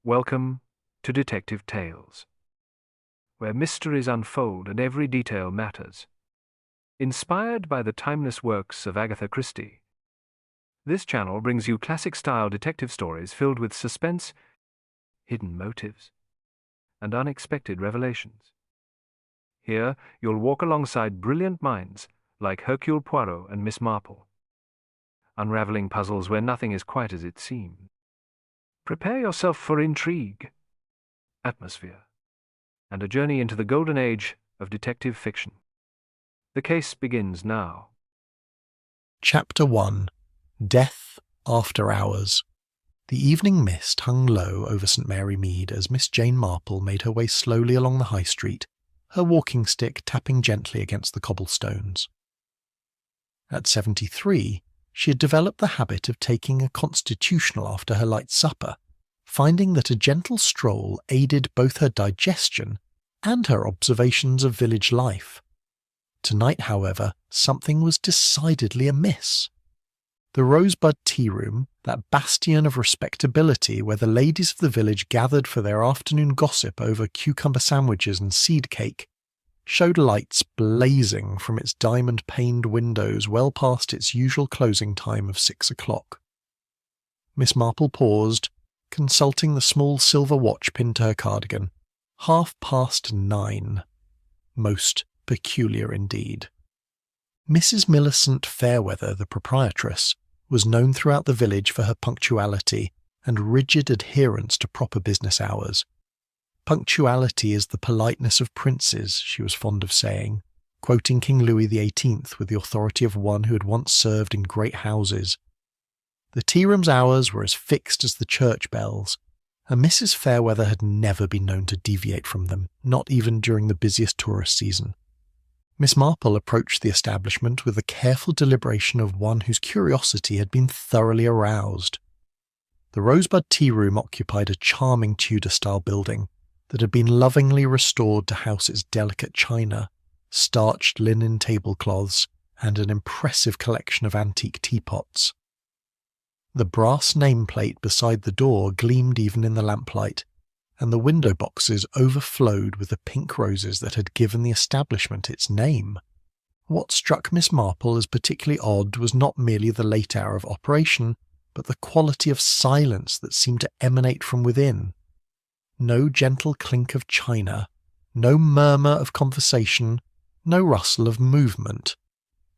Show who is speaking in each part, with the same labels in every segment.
Speaker 1: Welcome to Detective Tales, where mysteries unfold and every detail matters. Inspired by the timeless works of Agatha Christie, this channel brings you classic-style detective stories filled with suspense, hidden motives, and unexpected revelations. Here, you'll walk alongside brilliant minds like Hercule Poirot and Miss Marple, unraveling puzzles where nothing is quite as it seems. Prepare yourself for intrigue, atmosphere, and a journey into the golden age of detective fiction. The case begins now.
Speaker 2: Chapter 1. Death After Hours. The evening mist hung low over St Mary Mead as Miss Jane Marple made her way slowly along the high street, her walking stick tapping gently against the cobblestones. At 73, she had developed the habit of taking a constitutional after her light supper, finding that a gentle stroll aided both her digestion and her observations of village life. Tonight, however, something was decidedly amiss. The Rosebud Tea Room, that bastion of respectability where the ladies of the village gathered for their afternoon gossip over cucumber sandwiches and seed cake, showed lights blazing from its diamond-paned windows well past its usual closing time of 6 o'clock. Miss Marple paused, consulting the small silver watch pinned to her cardigan. 9:30. Most peculiar indeed. Mrs. Millicent Fairweather, the proprietress, was known throughout the village for her punctuality and rigid adherence to proper business hours. Punctuality is the politeness of princes, she was fond of saying, quoting King Louis XVIII with the authority of one who had once served in great houses. The tea-room's hours were as fixed as the church bells, and Mrs. Fairweather had never been known to deviate from them, not even during the busiest tourist season. Miss Marple approached the establishment with the careful deliberation of one whose curiosity had been thoroughly aroused. The Rosebud Tea Room occupied a charming Tudor-style building that had been lovingly restored to house its delicate china, starched linen tablecloths, and an impressive collection of antique teapots. The brass nameplate beside the door gleamed even in the lamplight, and the window boxes overflowed with the pink roses that had given the establishment its name. What struck Miss Marple as particularly odd was not merely the late hour of operation, but the quality of silence that seemed to emanate from within. No gentle clink of china, no murmur of conversation, no rustle of movement,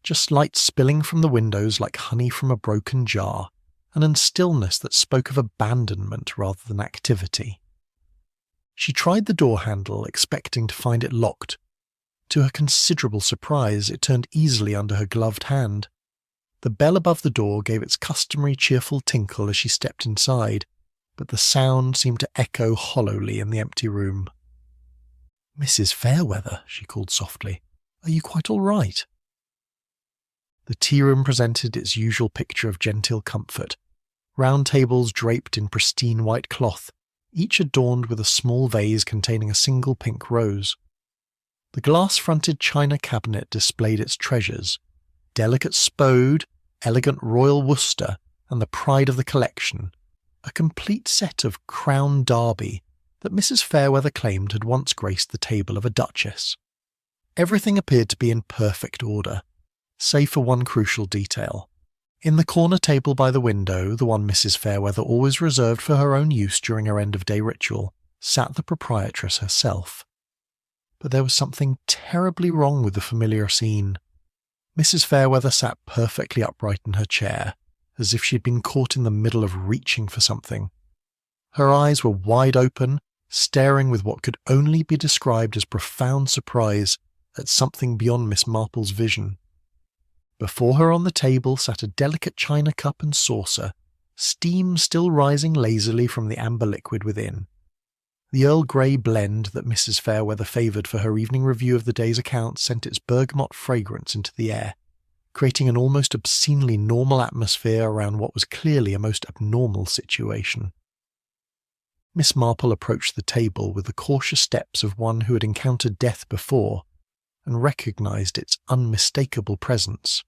Speaker 2: just light spilling from the windows like honey from a broken jar, and a stillness that spoke of abandonment rather than activity. She tried the door handle, expecting to find it locked. To her considerable surprise, it turned easily under her gloved hand. The bell above the door gave its customary cheerful tinkle as she stepped inside, but the sound seemed to echo hollowly in the empty room. "Mrs. Fairweather," she called softly, "are you quite all right?" The tea-room presented its usual picture of genteel comfort. Round tables draped in pristine white cloth, each adorned with a small vase containing a single pink rose. The glass-fronted china cabinet displayed its treasures: delicate Spode, elegant Royal Worcester, and the pride of the collection, a complete set of Crown Derby that Mrs. Fairweather claimed had once graced the table of a duchess. Everything appeared to be in perfect order, save for one crucial detail. In the corner table by the window, the one Mrs. Fairweather always reserved for her own use during her end-of-day ritual, sat the proprietress herself. But there was something terribly wrong with the familiar scene. Mrs. Fairweather sat perfectly upright in her chair, as if she had been caught in the middle of reaching for something. Her eyes were wide open, staring with what could only be described as profound surprise at something beyond Miss Marple's vision. Before her on the table sat a delicate china cup and saucer, steam still rising lazily from the amber liquid within. The Earl Grey blend that Mrs. Fairweather favoured for her evening review of the day's accounts sent its bergamot fragrance into the air, creating an almost obscenely normal atmosphere around what was clearly a most abnormal situation. Miss Marple approached the table with the cautious steps of one who had encountered death before, and recognised its unmistakable presence.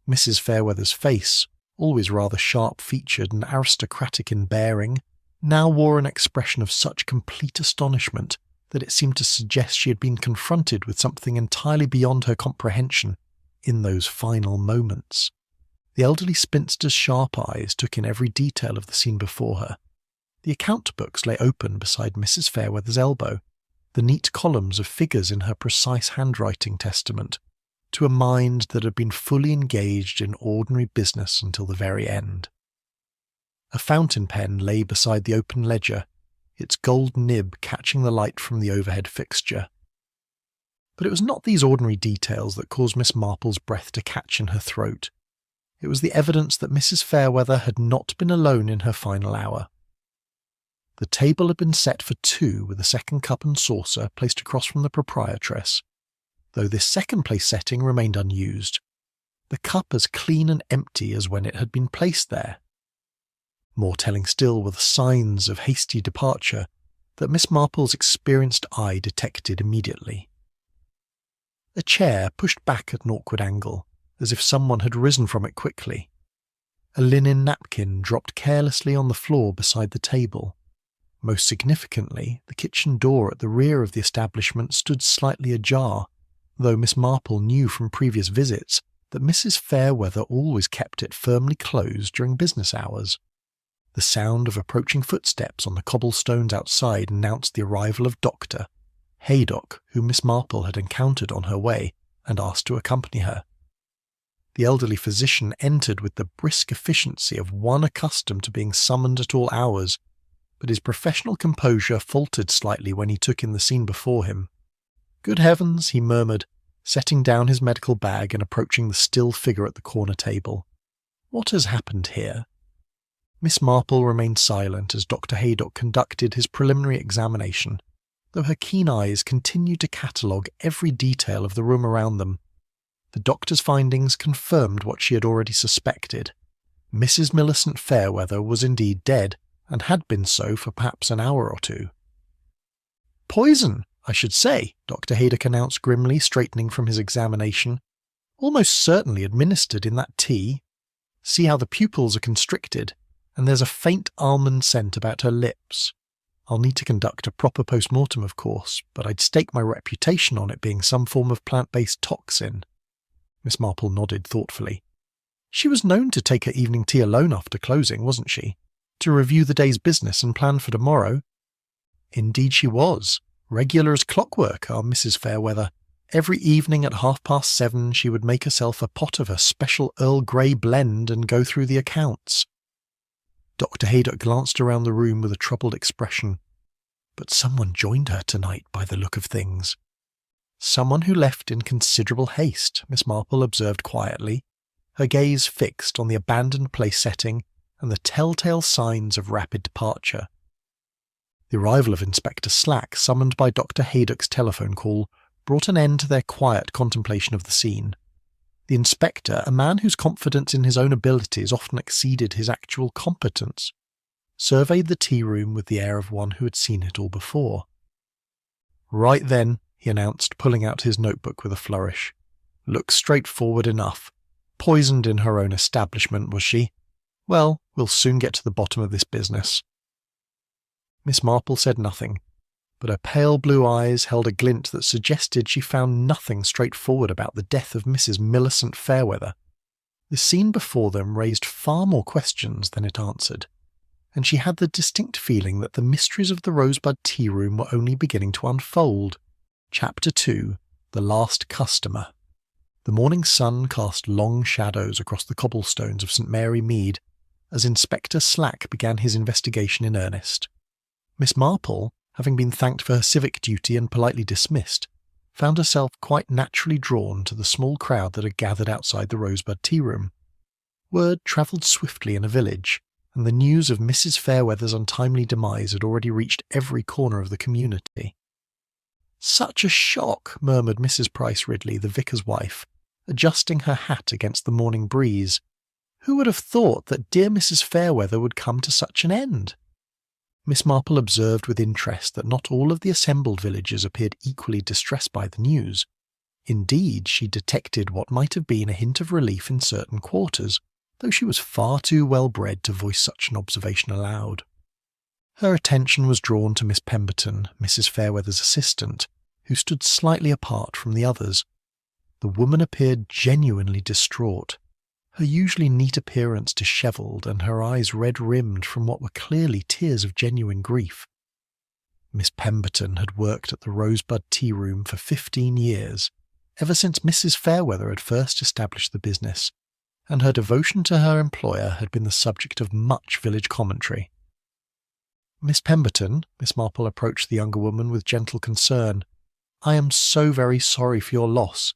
Speaker 2: Mrs. Fairweather's face, always rather sharp-featured and aristocratic in bearing, now wore an expression of such complete astonishment that it seemed to suggest she had been confronted with something entirely beyond her comprehension in those final moments. The elderly spinster's sharp eyes took in every detail of the scene before her. The account books lay open beside Mrs. Fairweather's elbow, the neat columns of figures in her precise handwriting testament to a mind that had been fully engaged in ordinary business until the very end. A fountain pen lay beside the open ledger, its gold nib catching the light from the overhead fixture. But it was not these ordinary details that caused Miss Marple's breath to catch in her throat. It was the evidence that Mrs. Fairweather had not been alone in her final hour. The table had been set for two, with a second cup and saucer placed across from the proprietress, though this second place setting remained unused, the cup as clean and empty as when it had been placed there. More telling still were the signs of hasty departure that Miss Marple's experienced eye detected immediately. A chair pushed back at an awkward angle, as if someone had risen from it quickly. A linen napkin dropped carelessly on the floor beside the table. Most significantly, the kitchen door at the rear of the establishment stood slightly ajar, though Miss Marple knew from previous visits that Mrs. Fairweather always kept it firmly closed during business hours. The sound of approaching footsteps on the cobblestones outside announced the arrival of Dr. Haydock, whom Miss Marple had encountered on her way and asked to accompany her. The elderly physician entered with the brisk efficiency of one accustomed to being summoned at all hours, but his professional composure faltered slightly when he took in the scene before him. "Good heavens," he murmured, setting down his medical bag and approaching the still figure at the corner table. "What has happened here?" Miss Marple remained silent as Dr. Haydock conducted his preliminary examination, though her keen eyes continued to catalogue every detail of the room around them. The doctor's findings confirmed what she had already suspected. Mrs. Millicent Fairweather was indeed dead, and had been so for perhaps an hour or two. "Poison, I should say," Dr. Haydock announced grimly, straightening from his examination. "Almost certainly administered in that tea. See how the pupils are constricted, and there's a faint almond scent about her lips. I'll need to conduct a proper post-mortem, of course, but I'd stake my reputation on it being some form of plant-based toxin." Miss Marple nodded thoughtfully. "She was known to take her evening tea alone after closing, wasn't she? To review the day's business and plan for tomorrow." "Indeed she was. Regular as clockwork, our Mrs. Fairweather. Every evening at 7:30 she would make herself a pot of her special Earl Grey blend and go through the accounts." Dr. Haydock glanced around the room with a troubled expression. "But someone joined her tonight by the look of things." "Someone who left in considerable haste," Miss Marple observed quietly, her gaze fixed on the abandoned place setting and the telltale signs of rapid departure. The arrival of Inspector Slack, summoned by Dr. Haydock's telephone call, brought an end to their quiet contemplation of the scene. The inspector, a man whose confidence in his own abilities often exceeded his actual competence, surveyed the tea room with the air of one who had seen it all before. "Right then," he announced, pulling out his notebook with a flourish. "Looks straightforward enough. Poisoned in her own establishment, was she? Well, we'll soon get to the bottom of this business." Miss Marple said nothing, but her pale blue eyes held a glint that suggested she found nothing straightforward about the death of Mrs. Millicent Fairweather. The scene before them raised far more questions than it answered, and she had the distinct feeling that the mysteries of the Rosebud Tea Room were only beginning to unfold. Chapter 2. The Last Customer. The morning sun cast long shadows across the cobblestones of St. Mary Mead as Inspector Slack began his investigation in earnest. Miss Marple, having been thanked for her civic duty and politely dismissed, found herself quite naturally drawn to the small crowd that had gathered outside the Rosebud Tea Room. Word travelled swiftly in a village, and the news of Mrs. Fairweather's untimely demise had already reached every corner of the community. "Such a shock," murmured Mrs. Price Ridley, the vicar's wife, adjusting her hat against the morning breeze. "Who would have thought that dear Mrs. Fairweather would come to such an end?" Miss Marple observed with interest that not all of the assembled villagers appeared equally distressed by the news. Indeed, she detected what might have been a hint of relief in certain quarters, though she was far too well bred to voice such an observation aloud. Her attention was drawn to Miss Pemberton, Mrs. Fairweather's assistant, who stood slightly apart from the others. The woman appeared genuinely distraught, her usually neat appearance dishevelled and her eyes red-rimmed from what were clearly tears of genuine grief. Miss Pemberton had worked at the Rosebud Tea Room for 15 years, ever since Mrs. Fairweather had first established the business, and her devotion to her employer had been the subject of much village commentary. "Miss Pemberton," Miss Marple approached the younger woman with gentle concern, "I am so very sorry for your loss.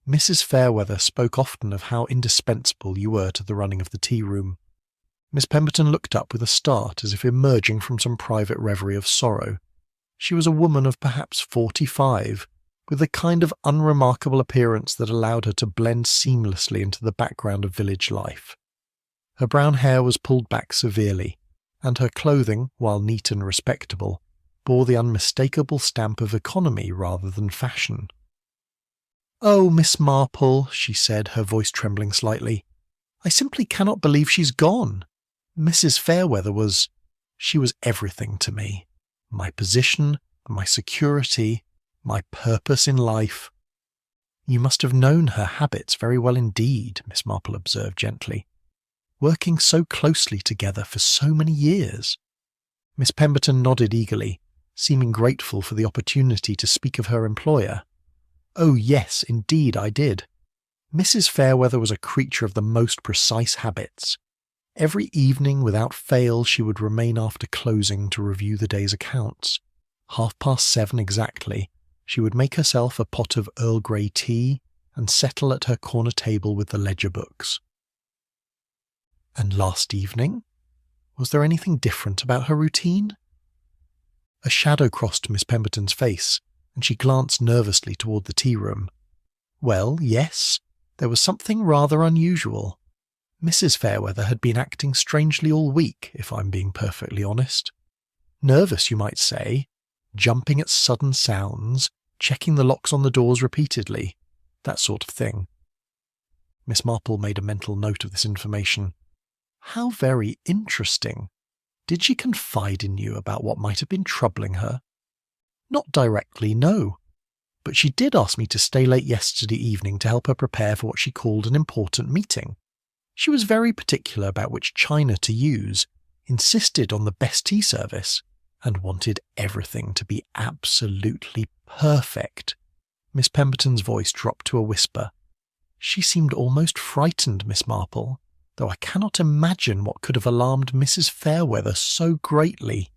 Speaker 2: Mrs. Fairweather spoke often of how indispensable you were to the running of the tea-room." Miss Pemberton looked up with a start as if emerging from some private reverie of sorrow. She was a woman of perhaps 45, with the kind of unremarkable appearance that allowed her to blend seamlessly into the background of village life. Her brown hair was pulled back severely, and her clothing, while neat and respectable, bore the unmistakable stamp of economy rather than fashion. "Oh, Miss Marple," she said, her voice trembling slightly, "I simply cannot believe she's gone. Mrs. Fairweather was everything to me. My position, my security, my purpose in life." "You must have known her habits very well indeed," Miss Marple observed gently, "working so closely together for so many years." Miss Pemberton nodded eagerly, seeming grateful for the opportunity to speak of her employer. "Oh yes, indeed I did. Mrs. Fairweather was a creature of the most precise habits. Every evening without fail she would remain after closing to review the day's accounts. 7:30 exactly, she would make herself a pot of Earl Grey tea and settle at her corner table with the ledger books." "And last evening? Was there anything different about her routine?" A shadow crossed Miss Pemberton's face, and she glanced nervously toward the tea-room. "Well, yes, there was something rather unusual. Mrs. Fairweather had been acting strangely all week, if I'm being perfectly honest. Nervous, you might say, jumping at sudden sounds, checking the locks on the doors repeatedly, that sort of thing." Miss Marple made a mental note of this information. "How very interesting. Did she confide in you about what might have been troubling her?" "Not directly, no. But she did ask me to stay late yesterday evening to help her prepare for what she called an important meeting. She was very particular about which china to use, insisted on the best tea service, and wanted everything to be absolutely perfect." Miss Pemberton's voice dropped to a whisper. "She seemed almost frightened, Miss Marple, though I cannot imagine what could have alarmed Mrs. Fairweather so greatly."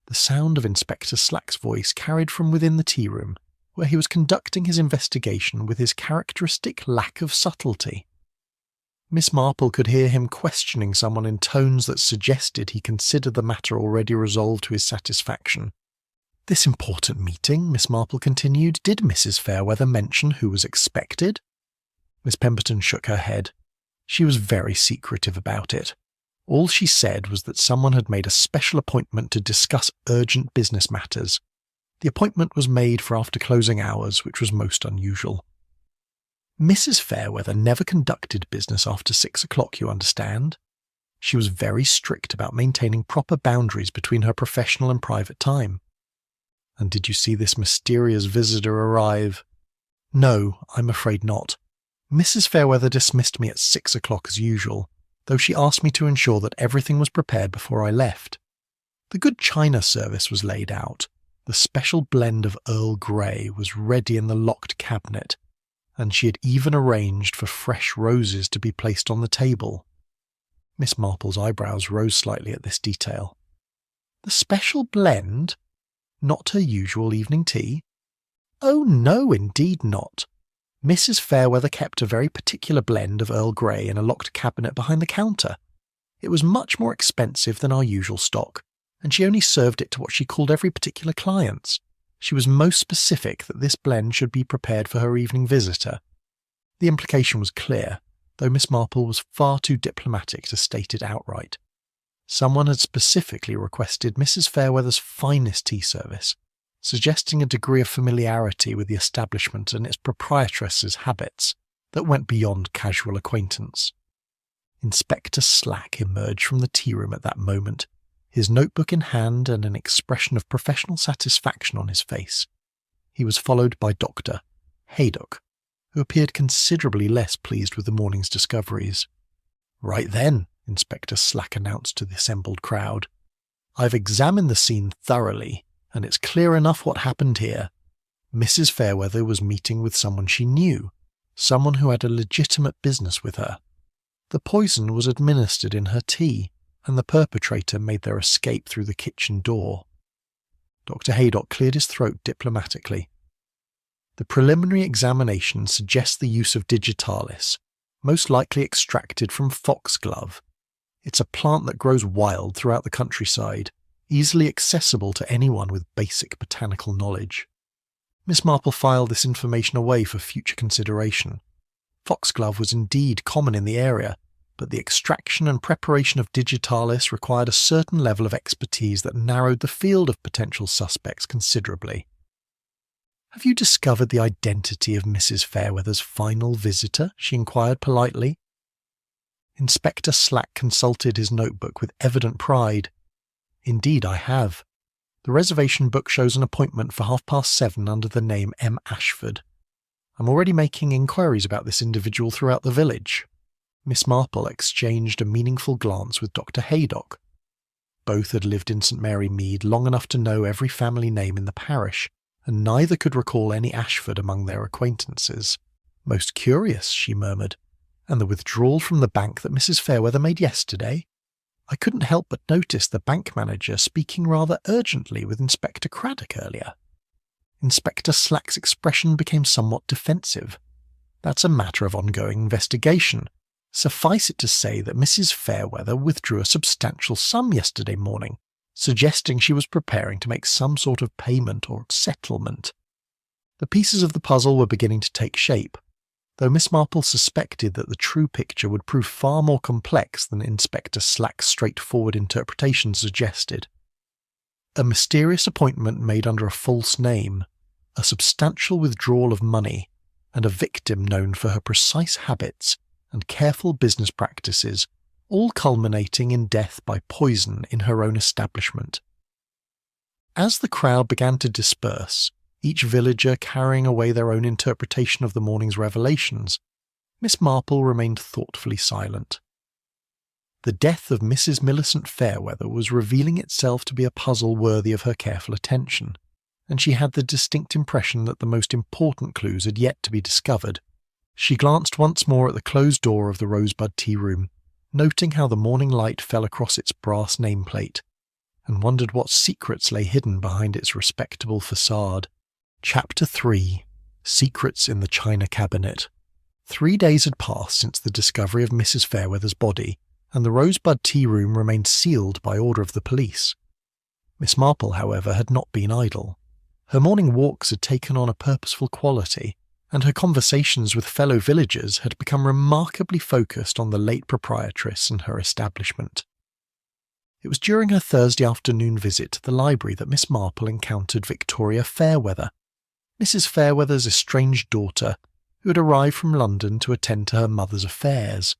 Speaker 2: The sound of Inspector Slack's voice carried from within the tea-room, where he was conducting his investigation with his characteristic lack of subtlety. Miss Marple could hear him questioning someone in tones that suggested he considered the matter already resolved to his satisfaction. "This important meeting," Miss Marple continued, "did Mrs. Fairweather mention who was expected?" Miss Pemberton shook her head. She was very secretive about it. All she said was that someone had made a special appointment to discuss urgent business matters. The appointment was made for after closing hours, which was most unusual. Mrs. Fairweather never conducted business after 6 o'clock, you understand. She was very strict about maintaining proper boundaries between her professional and private time. "And did you see this mysterious visitor arrive?" "No, I'm afraid not. Mrs. Fairweather dismissed me at 6 o'clock as usual, though she asked me to ensure that everything was prepared before I left. The good china service was laid out. The special blend of Earl Grey was ready in the locked cabinet, and she had even arranged for fresh roses to be placed on the table." Miss Marple's eyebrows rose slightly at this detail. "The special blend? Not her usual evening tea?" "Oh no, indeed not. Mrs. Fairweather kept a very particular blend of Earl Grey in a locked cabinet behind the counter. It was much more expensive than our usual stock, and she only served it to what she called every particular clients. She was most specific that this blend should be prepared for her evening visitor." The implication was clear, though Miss Marple was far too diplomatic to state it outright. Someone had specifically requested Mrs. Fairweather's finest tea service, suggesting a degree of familiarity with the establishment and its proprietress's habits that went beyond casual acquaintance. Inspector Slack emerged from the tea-room at that moment, his notebook in hand and an expression of professional satisfaction on his face. He was followed by Dr. Haydock, who appeared considerably less pleased with the morning's discoveries. "Right then," Inspector Slack announced to the assembled crowd. "I've examined the scene thoroughly, and it's clear enough what happened here. Mrs. Fairweather was meeting with someone she knew, someone who had a legitimate business with her. The poison was administered in her tea, and the perpetrator made their escape through the kitchen door." Dr. Haydock cleared his throat diplomatically. "The preliminary examination suggests the use of digitalis, most likely extracted from foxglove. It's a plant that grows wild throughout the countryside, easily accessible to anyone with basic botanical knowledge." Miss Marple filed this information away for future consideration. Foxglove was indeed common in the area, but the extraction and preparation of digitalis required a certain level of expertise that narrowed the field of potential suspects considerably. "Have you discovered the identity of Mrs. Fairweather's final visitor?" she inquired politely. Inspector Slack consulted his notebook with evident pride. "Indeed, I have. The reservation book shows an appointment for 7:30 under the name M. Ashford. I'm already making inquiries about this individual throughout the village." Miss Marple exchanged a meaningful glance with Dr. Haydock. Both had lived in St. Mary Mead long enough to know every family name in the parish, and neither could recall any Ashford among their acquaintances. "Most curious," she murmured. "And the withdrawal from the bank that Mrs. Fairweather made yesterday? I couldn't help but notice the bank manager speaking rather urgently with Inspector Craddock earlier." Inspector Slack's expression became somewhat defensive. "That's a matter of ongoing investigation. Suffice it to say that Mrs. Fairweather withdrew a substantial sum yesterday morning, suggesting she was preparing to make some sort of payment or settlement." The pieces of the puzzle were beginning to take shape, though Miss Marple suspected that the true picture would prove far more complex than Inspector Slack's straightforward interpretation suggested. A mysterious appointment made under a false name, a substantial withdrawal of money, and a victim known for her precise habits and careful business practices, all culminating in death by poison in her own establishment. As the crowd began to disperse, each villager carrying away their own interpretation of the morning's revelations, Miss Marple remained thoughtfully silent. The death of Mrs. Millicent Fairweather was revealing itself to be a puzzle worthy of her careful attention, and she had the distinct impression that the most important clues had yet to be discovered. She glanced once more at the closed door of the Rosebud Tea Room, noting how the morning light fell across its brass nameplate, and wondered what secrets lay hidden behind its respectable facade. Chapter 3. Secrets in the China Cabinet. 3 days had passed since the discovery of Mrs. Fairweather's body, and the Rosebud Tea Room remained sealed by order of the police. Miss Marple, however, had not been idle. Her morning walks had taken on a purposeful quality, and her conversations with fellow villagers had become remarkably focused on the late proprietress and her establishment. It was during her Thursday afternoon visit to the library that Miss Marple encountered Victoria Fairweather, Mrs. Fairweather's estranged daughter, who had arrived from London to attend to her mother's affairs.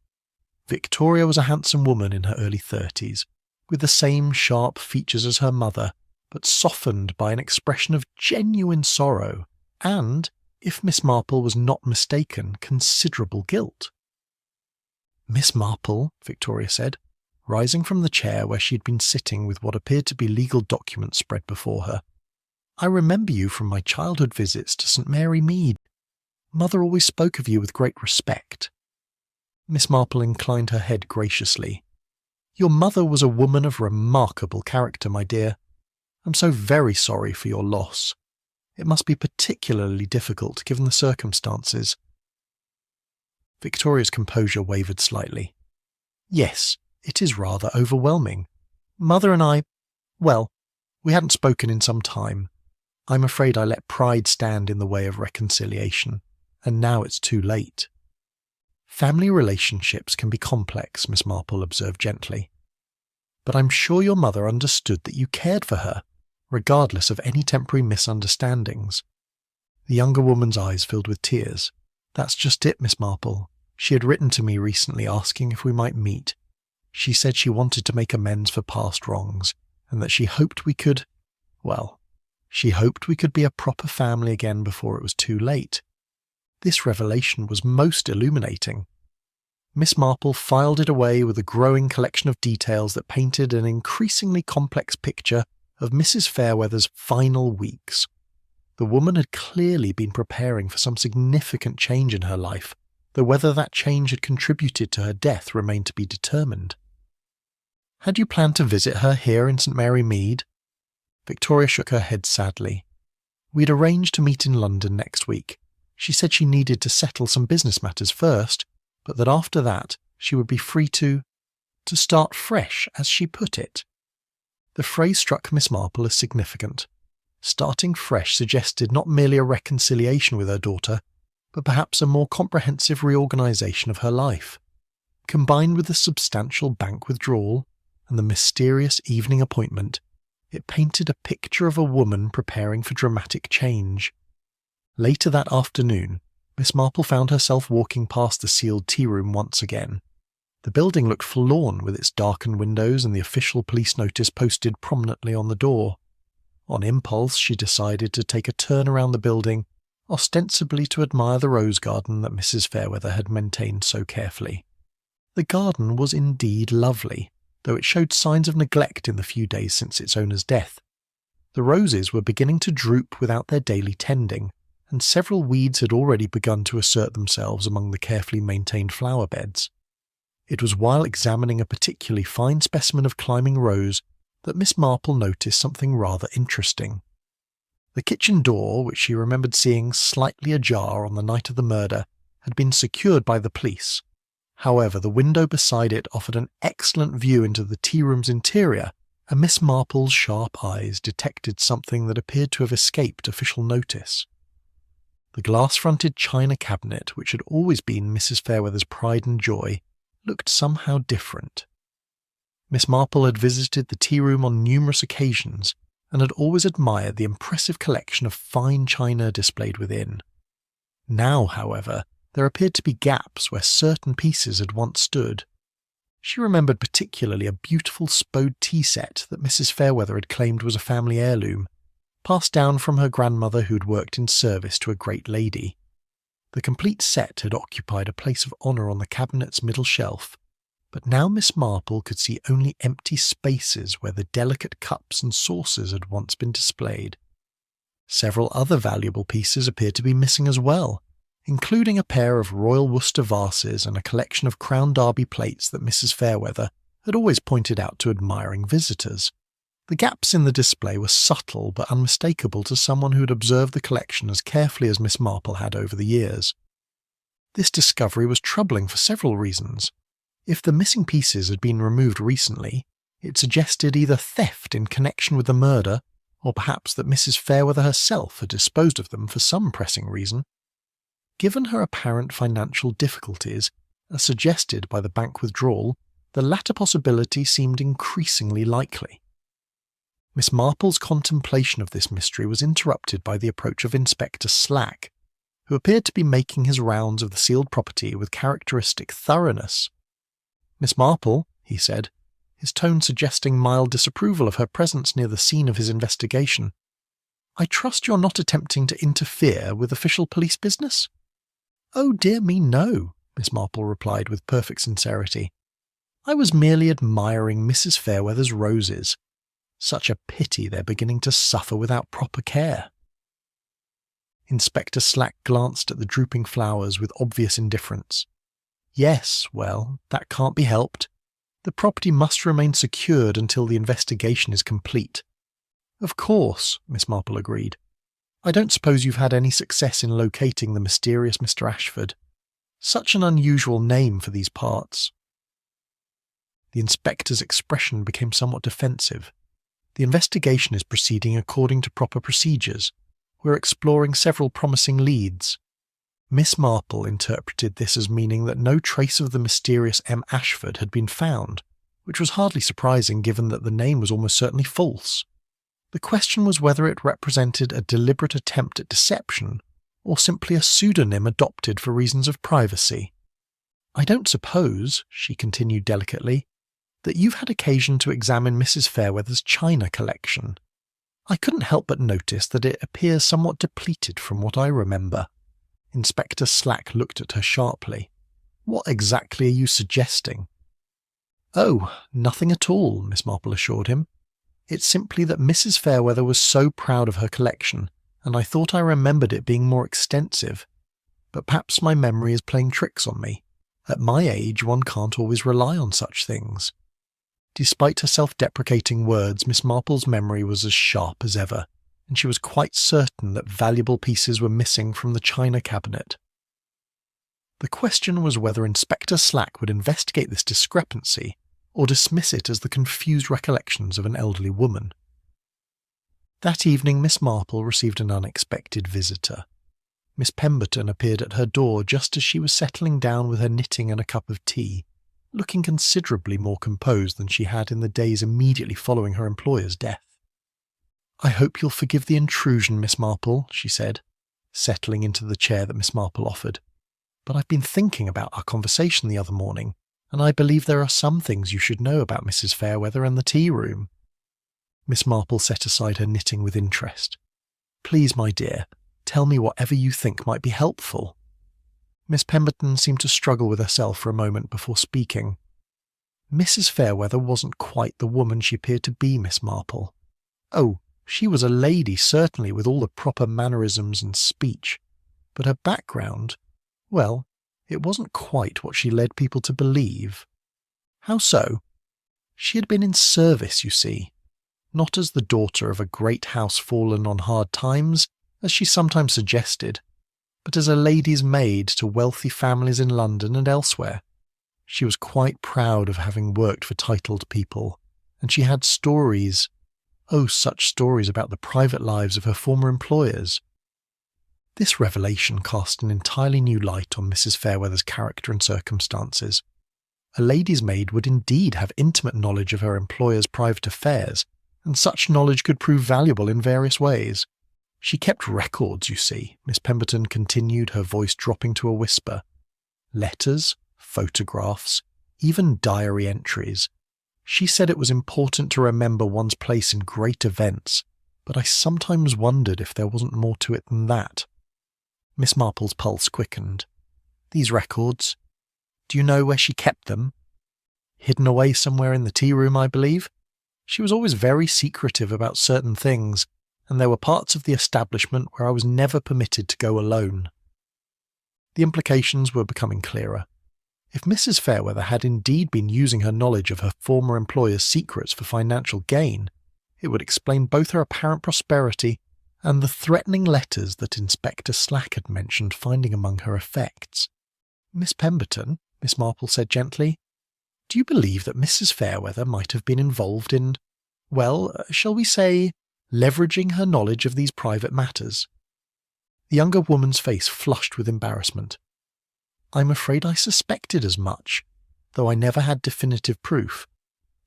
Speaker 2: Victoria was a handsome woman in her early 30s, with the same sharp features as her mother, but softened by an expression of genuine sorrow and, if Miss Marple was not mistaken, considerable guilt. "Miss Marple," Victoria said, rising from the chair where she had been sitting with what appeared to be legal documents spread before her, "I remember you from my childhood visits to St. Mary Mead. Mother always spoke of you with great respect." Miss Marple inclined her head graciously. "Your mother was a woman of remarkable character, my dear. I'm so very sorry for your loss. It must be particularly difficult given the circumstances." Victoria's composure wavered slightly. "Yes, it is rather overwhelming. Mother and well, we hadn't spoken in some time. I'm afraid I let pride stand in the way of reconciliation, and now it's too late." "Family relationships can be complex," Miss Marple observed gently. "But I'm sure your mother understood that you cared for her, regardless of any temporary misunderstandings." The younger woman's eyes filled with tears. "That's just it, Miss Marple. She had written to me recently asking if we might meet. She said she wanted to make amends for past wrongs, and that she hoped we could be a proper family again before it was too late. This revelation was most illuminating. Miss Marple filed it away with a growing collection of details that painted an increasingly complex picture of Mrs. Fairweather's final weeks. The woman had clearly been preparing for some significant change in her life, though whether that change had contributed to her death remained to be determined. "Had you planned to visit her here in St. Mary Mead?" Victoria shook her head sadly. "We'd arranged to meet in London next week. She said she needed to settle some business matters first, but that after that she would be free to start fresh, as she put it." The phrase struck Miss Marple as significant. Starting fresh suggested not merely a reconciliation with her daughter, but perhaps a more comprehensive reorganisation of her life. Combined with the substantial bank withdrawal and the mysterious evening appointment, it painted a picture of a woman preparing for dramatic change. Later that afternoon, Miss Marple found herself walking past the sealed tea room once again. The building looked forlorn with its darkened windows and the official police notice posted prominently on the door. On impulse, she decided to take a turn around the building, ostensibly to admire the rose garden that Mrs. Fairweather had maintained so carefully. The garden was indeed lovely, though it showed signs of neglect in the few days since its owner's death. The roses were beginning to droop without their daily tending, and several weeds had already begun to assert themselves among the carefully maintained flower beds. It was while examining a particularly fine specimen of climbing rose that Miss Marple noticed something rather interesting. The kitchen door, which she remembered seeing slightly ajar on the night of the murder, had been secured by the police. However, the window beside it offered an excellent view into the tea room's interior, and Miss Marple's sharp eyes detected something that appeared to have escaped official notice. The glass-fronted china cabinet, which had always been Mrs. Fairweather's pride and joy, looked somehow different. Miss Marple had visited the tea room on numerous occasions, and had always admired the impressive collection of fine china displayed within. Now, however, there appeared to be gaps where certain pieces had once stood. She remembered particularly a beautiful Spode tea set that Mrs. Fairweather had claimed was a family heirloom, passed down from her grandmother who had worked in service to a great lady. The complete set had occupied a place of honour on the cabinet's middle shelf, but now Miss Marple could see only empty spaces where the delicate cups and saucers had once been displayed. Several other valuable pieces appeared to be missing as well, including a pair of Royal Worcester vases and a collection of Crown Derby plates that Mrs. Fairweather had always pointed out to admiring visitors. The gaps in the display were subtle but unmistakable to someone who had observed the collection as carefully as Miss Marple had over the years. This discovery was troubling for several reasons. If the missing pieces had been removed recently, it suggested either theft in connection with the murder, or perhaps that Mrs. Fairweather herself had disposed of them for some pressing reason. Given her apparent financial difficulties, as suggested by the bank withdrawal, the latter possibility seemed increasingly likely. Miss Marple's contemplation of this mystery was interrupted by the approach of Inspector Slack, who appeared to be making his rounds of the sealed property with characteristic thoroughness. "Miss Marple," he said, his tone suggesting mild disapproval of her presence near the scene of his investigation, "I trust you're not attempting to interfere with official police business?" "Oh dear me, no," Miss Marple replied with perfect sincerity. "I was merely admiring Mrs. Fairweather's roses. Such a pity they're beginning to suffer without proper care." Inspector Slack glanced at the drooping flowers with obvious indifference. "Yes, well, that can't be helped. The property must remain secured until the investigation is complete." "Of course," Miss Marple agreed. "I don't suppose you've had any success in locating the mysterious Mr. Ashford. Such an unusual name for these parts." The inspector's expression became somewhat defensive. "The investigation is proceeding according to proper procedures. We're exploring several promising leads." Miss Marple interpreted this as meaning that no trace of the mysterious M. Ashford had been found, which was hardly surprising given that the name was almost certainly false. The question was whether it represented a deliberate attempt at deception, or simply a pseudonym adopted for reasons of privacy. "I don't suppose," she continued delicately, that you've had occasion to examine Mrs. Fairweather's china collection. I couldn't help but notice that it appears somewhat depleted from what I remember." Inspector Slack looked at her sharply. "What exactly are you suggesting?" "Oh, nothing at all," Miss Marple assured him. "It's simply that Mrs. Fairweather was so proud of her collection, and I thought I remembered it being more extensive. But perhaps my memory is playing tricks on me. At my age, one can't always rely on such things." Despite her self-deprecating words, Miss Marple's memory was as sharp as ever, and she was quite certain that valuable pieces were missing from the china cabinet. The question was whether Inspector Slack would investigate this discrepancy or dismiss it as the confused recollections of an elderly woman. That evening Miss Marple received an unexpected visitor. Miss Pemberton appeared at her door just as she was settling down with her knitting and a cup of tea, looking considerably more composed than she had in the days immediately following her employer's death. "I hope you'll forgive the intrusion, Miss Marple," she said, settling into the chair that Miss Marple offered. "But I've been thinking about our conversation the other morning, and I believe there are some things you should know about Mrs. Fairweather and the tea-room." Miss Marple set aside her knitting with interest. "Please, my dear, tell me whatever you think might be helpful." Miss Pemberton seemed to struggle with herself for a moment before speaking. "Mrs. Fairweather wasn't quite the woman she appeared to be, Miss Marple. Oh, she was a lady, certainly, with all the proper mannerisms and speech. But her background, well, it wasn't quite what she led people to believe." "How so?" "She had been in service, you see. Not as the daughter of a great house fallen on hard times, as she sometimes suggested, but as a lady's maid to wealthy families in London and elsewhere. She was quite proud of having worked for titled people, and she had stories, oh, such stories about the private lives of her former employers." This revelation cast an entirely new light on Mrs. Fairweather's character and circumstances. A lady's maid would indeed have intimate knowledge of her employer's private affairs, and such knowledge could prove valuable in various ways. "She kept records, you see," Miss Pemberton continued, her voice dropping to a whisper. "Letters, photographs, even diary entries. She said it was important to remember one's place in great events, but I sometimes wondered if there wasn't more to it than that." Miss Marple's pulse quickened. "These records, do you know where she kept them?" "Hidden away somewhere in the tea-room, I believe. She was always very secretive about certain things, and there were parts of the establishment where I was never permitted to go alone." The implications were becoming clearer. If Mrs. Fairweather had indeed been using her knowledge of her former employer's secrets for financial gain, it would explain both her apparent prosperity and the threatening letters that Inspector Slack had mentioned finding among her effects. "Miss Pemberton," Miss Marple said gently, "do you believe that Mrs. Fairweather might have been involved in, well, shall we say, leveraging her knowledge of these private matters?" The younger woman's face flushed with embarrassment. "I'm afraid I suspected as much, though I never had definitive proof.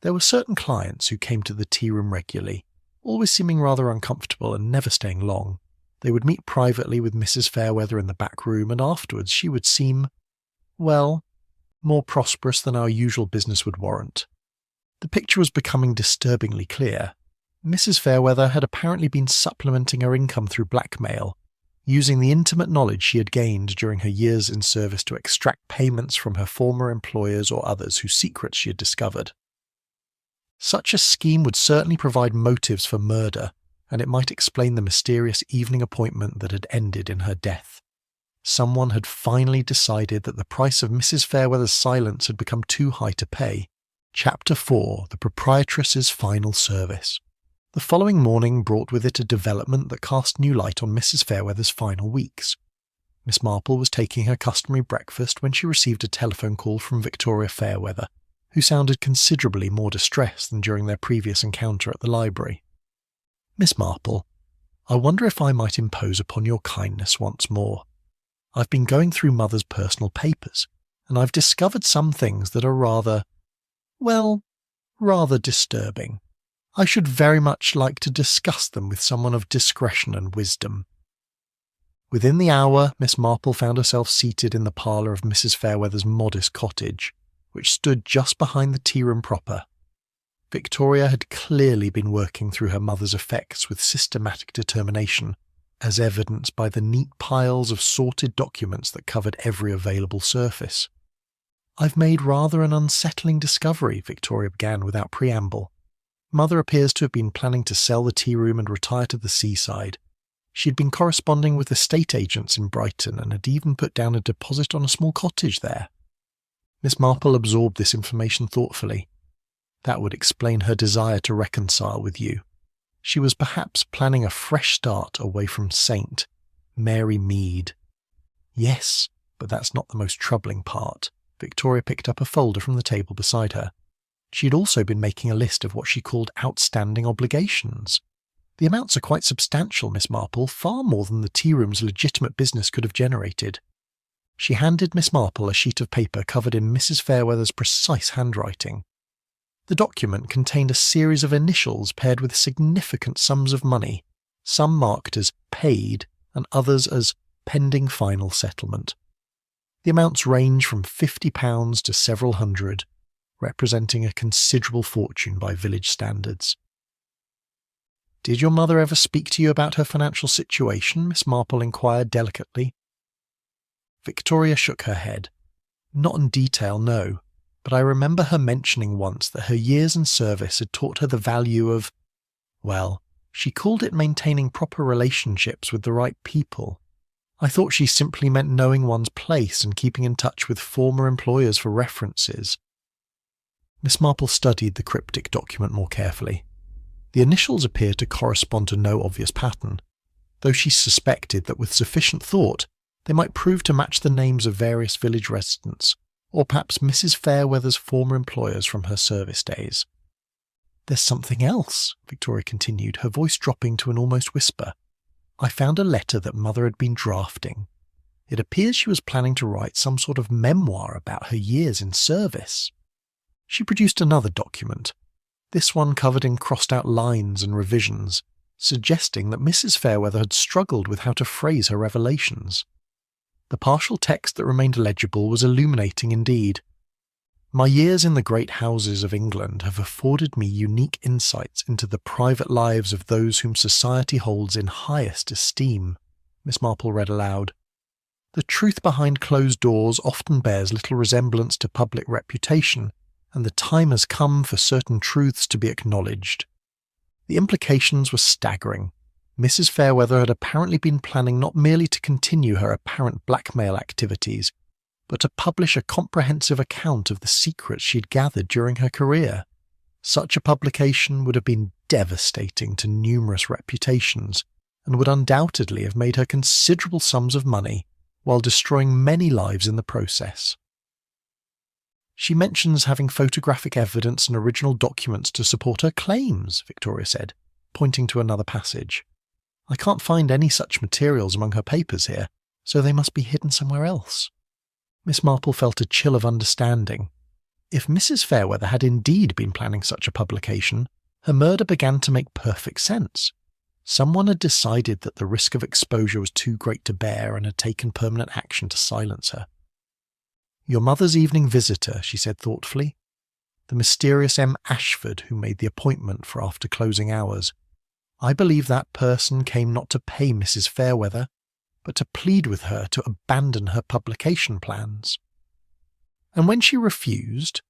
Speaker 2: There were certain clients who came to the tea-room regularly, always seeming rather uncomfortable and never staying long. They would meet privately with Mrs. Fairweather in the back room, and afterwards she would seem, well, more prosperous than our usual business would warrant. The picture was becoming disturbingly clear. Mrs. Fairweather had apparently been supplementing her income through blackmail, using the intimate knowledge she had gained during her years in service to extract payments from her former employers or others whose secrets she had discovered. Such a scheme would certainly provide motives for murder, and it might explain the mysterious evening appointment that had ended in her death. Someone had finally decided that the price of Mrs. Fairweather's silence had become too high to pay. Chapter 4: The Proprietress's Final Service. The following morning brought with it a development that cast new light on Mrs. Fairweather's final weeks. Miss Marple was taking her customary breakfast when she received a telephone call from Victoria Fairweather, who sounded considerably more distressed than during their previous encounter at the library. "Miss Marple, I wonder if I might impose upon your kindness once more. I've been going through Mother's personal papers, and I've discovered some things that are rather disturbing. I should very much like to discuss them with someone of discretion and wisdom." Within the hour, Miss Marple found herself seated in the parlour of Mrs. Fairweather's modest cottage, which stood just behind the tea room proper. Victoria had clearly been working through her mother's effects with systematic determination, as evidenced by the neat piles of sorted documents that covered every available surface. "I've made rather an unsettling discovery," Victoria began without preamble. "Mother appears to have been planning to sell the tea room and retire to the seaside. She had been corresponding with estate agents in Brighton and had even put down a deposit on a small cottage there." Miss Marple absorbed this information thoughtfully. That would explain her desire to reconcile with you. She was perhaps planning a fresh start away from Saint Mary Mead. "Yes, but that's not the most troubling part." Victoria picked up a folder from the table beside her. She had also been making a list of what she called outstanding obligations. "The amounts are quite substantial, Miss Marple, far more than the tea room's legitimate business could have generated." She handed Miss Marple a sheet of paper covered in Mrs. Fairweather's precise handwriting. The document contained a series of initials paired with significant sums of money, some marked as paid and others as pending final settlement. The amounts range from £50 to several hundred, representing a considerable fortune by village standards. "Did your mother ever speak to you about her financial situation?" Miss Marple inquired delicately. Victoria shook her head. "Not in detail, no. But I remember her mentioning once that her years in service had taught her the value of, well, she called it maintaining proper relationships with the right people. I thought she simply meant knowing one's place and keeping in touch with former employers for references." Miss Marple studied the cryptic document more carefully. The initials appeared to correspond to no obvious pattern, though she suspected that with sufficient thought they might prove to match the names of various village residents, or perhaps Mrs. Fairweather's former employers from her service days. "There's something else," Victoria continued, her voice dropping to an almost whisper. "I found a letter that Mother had been drafting. It appears she was planning to write some sort of memoir about her years in service." She produced another document, this one covered in crossed-out lines and revisions, suggesting that Mrs. Fairweather had struggled with how to phrase her revelations. The partial text that remained legible was illuminating indeed. "My years in the great houses of England have afforded me unique insights into the private lives of those whom society holds in highest esteem," Miss Marple read aloud. "The truth behind closed doors often bears little resemblance to public reputation, and the time has come for certain truths to be acknowledged." The implications were staggering. Mrs. Fairweather had apparently been planning not merely to continue her apparent blackmail activities, but to publish a comprehensive account of the secrets she had gathered during her career. Such a publication would have been devastating to numerous reputations, and would undoubtedly have made her considerable sums of money, while destroying many lives in the process. "She mentions having photographic evidence and original documents to support her claims," Victoria said, pointing to another passage. "I can't find any such materials among her papers here, so they must be hidden somewhere else." Miss Marple felt a chill of understanding. If Mrs. Fairweather had indeed been planning such a publication, her murder began to make perfect sense. Someone had decided that the risk of exposure was too great to bear and had taken permanent action to silence her. "Your mother's evening visitor," she said thoughtfully. "The mysterious M. Ashford who made the appointment for after closing hours. I believe that person came not to pay Mrs. Fairweather, but to plead with her to abandon her publication plans. And when she refused,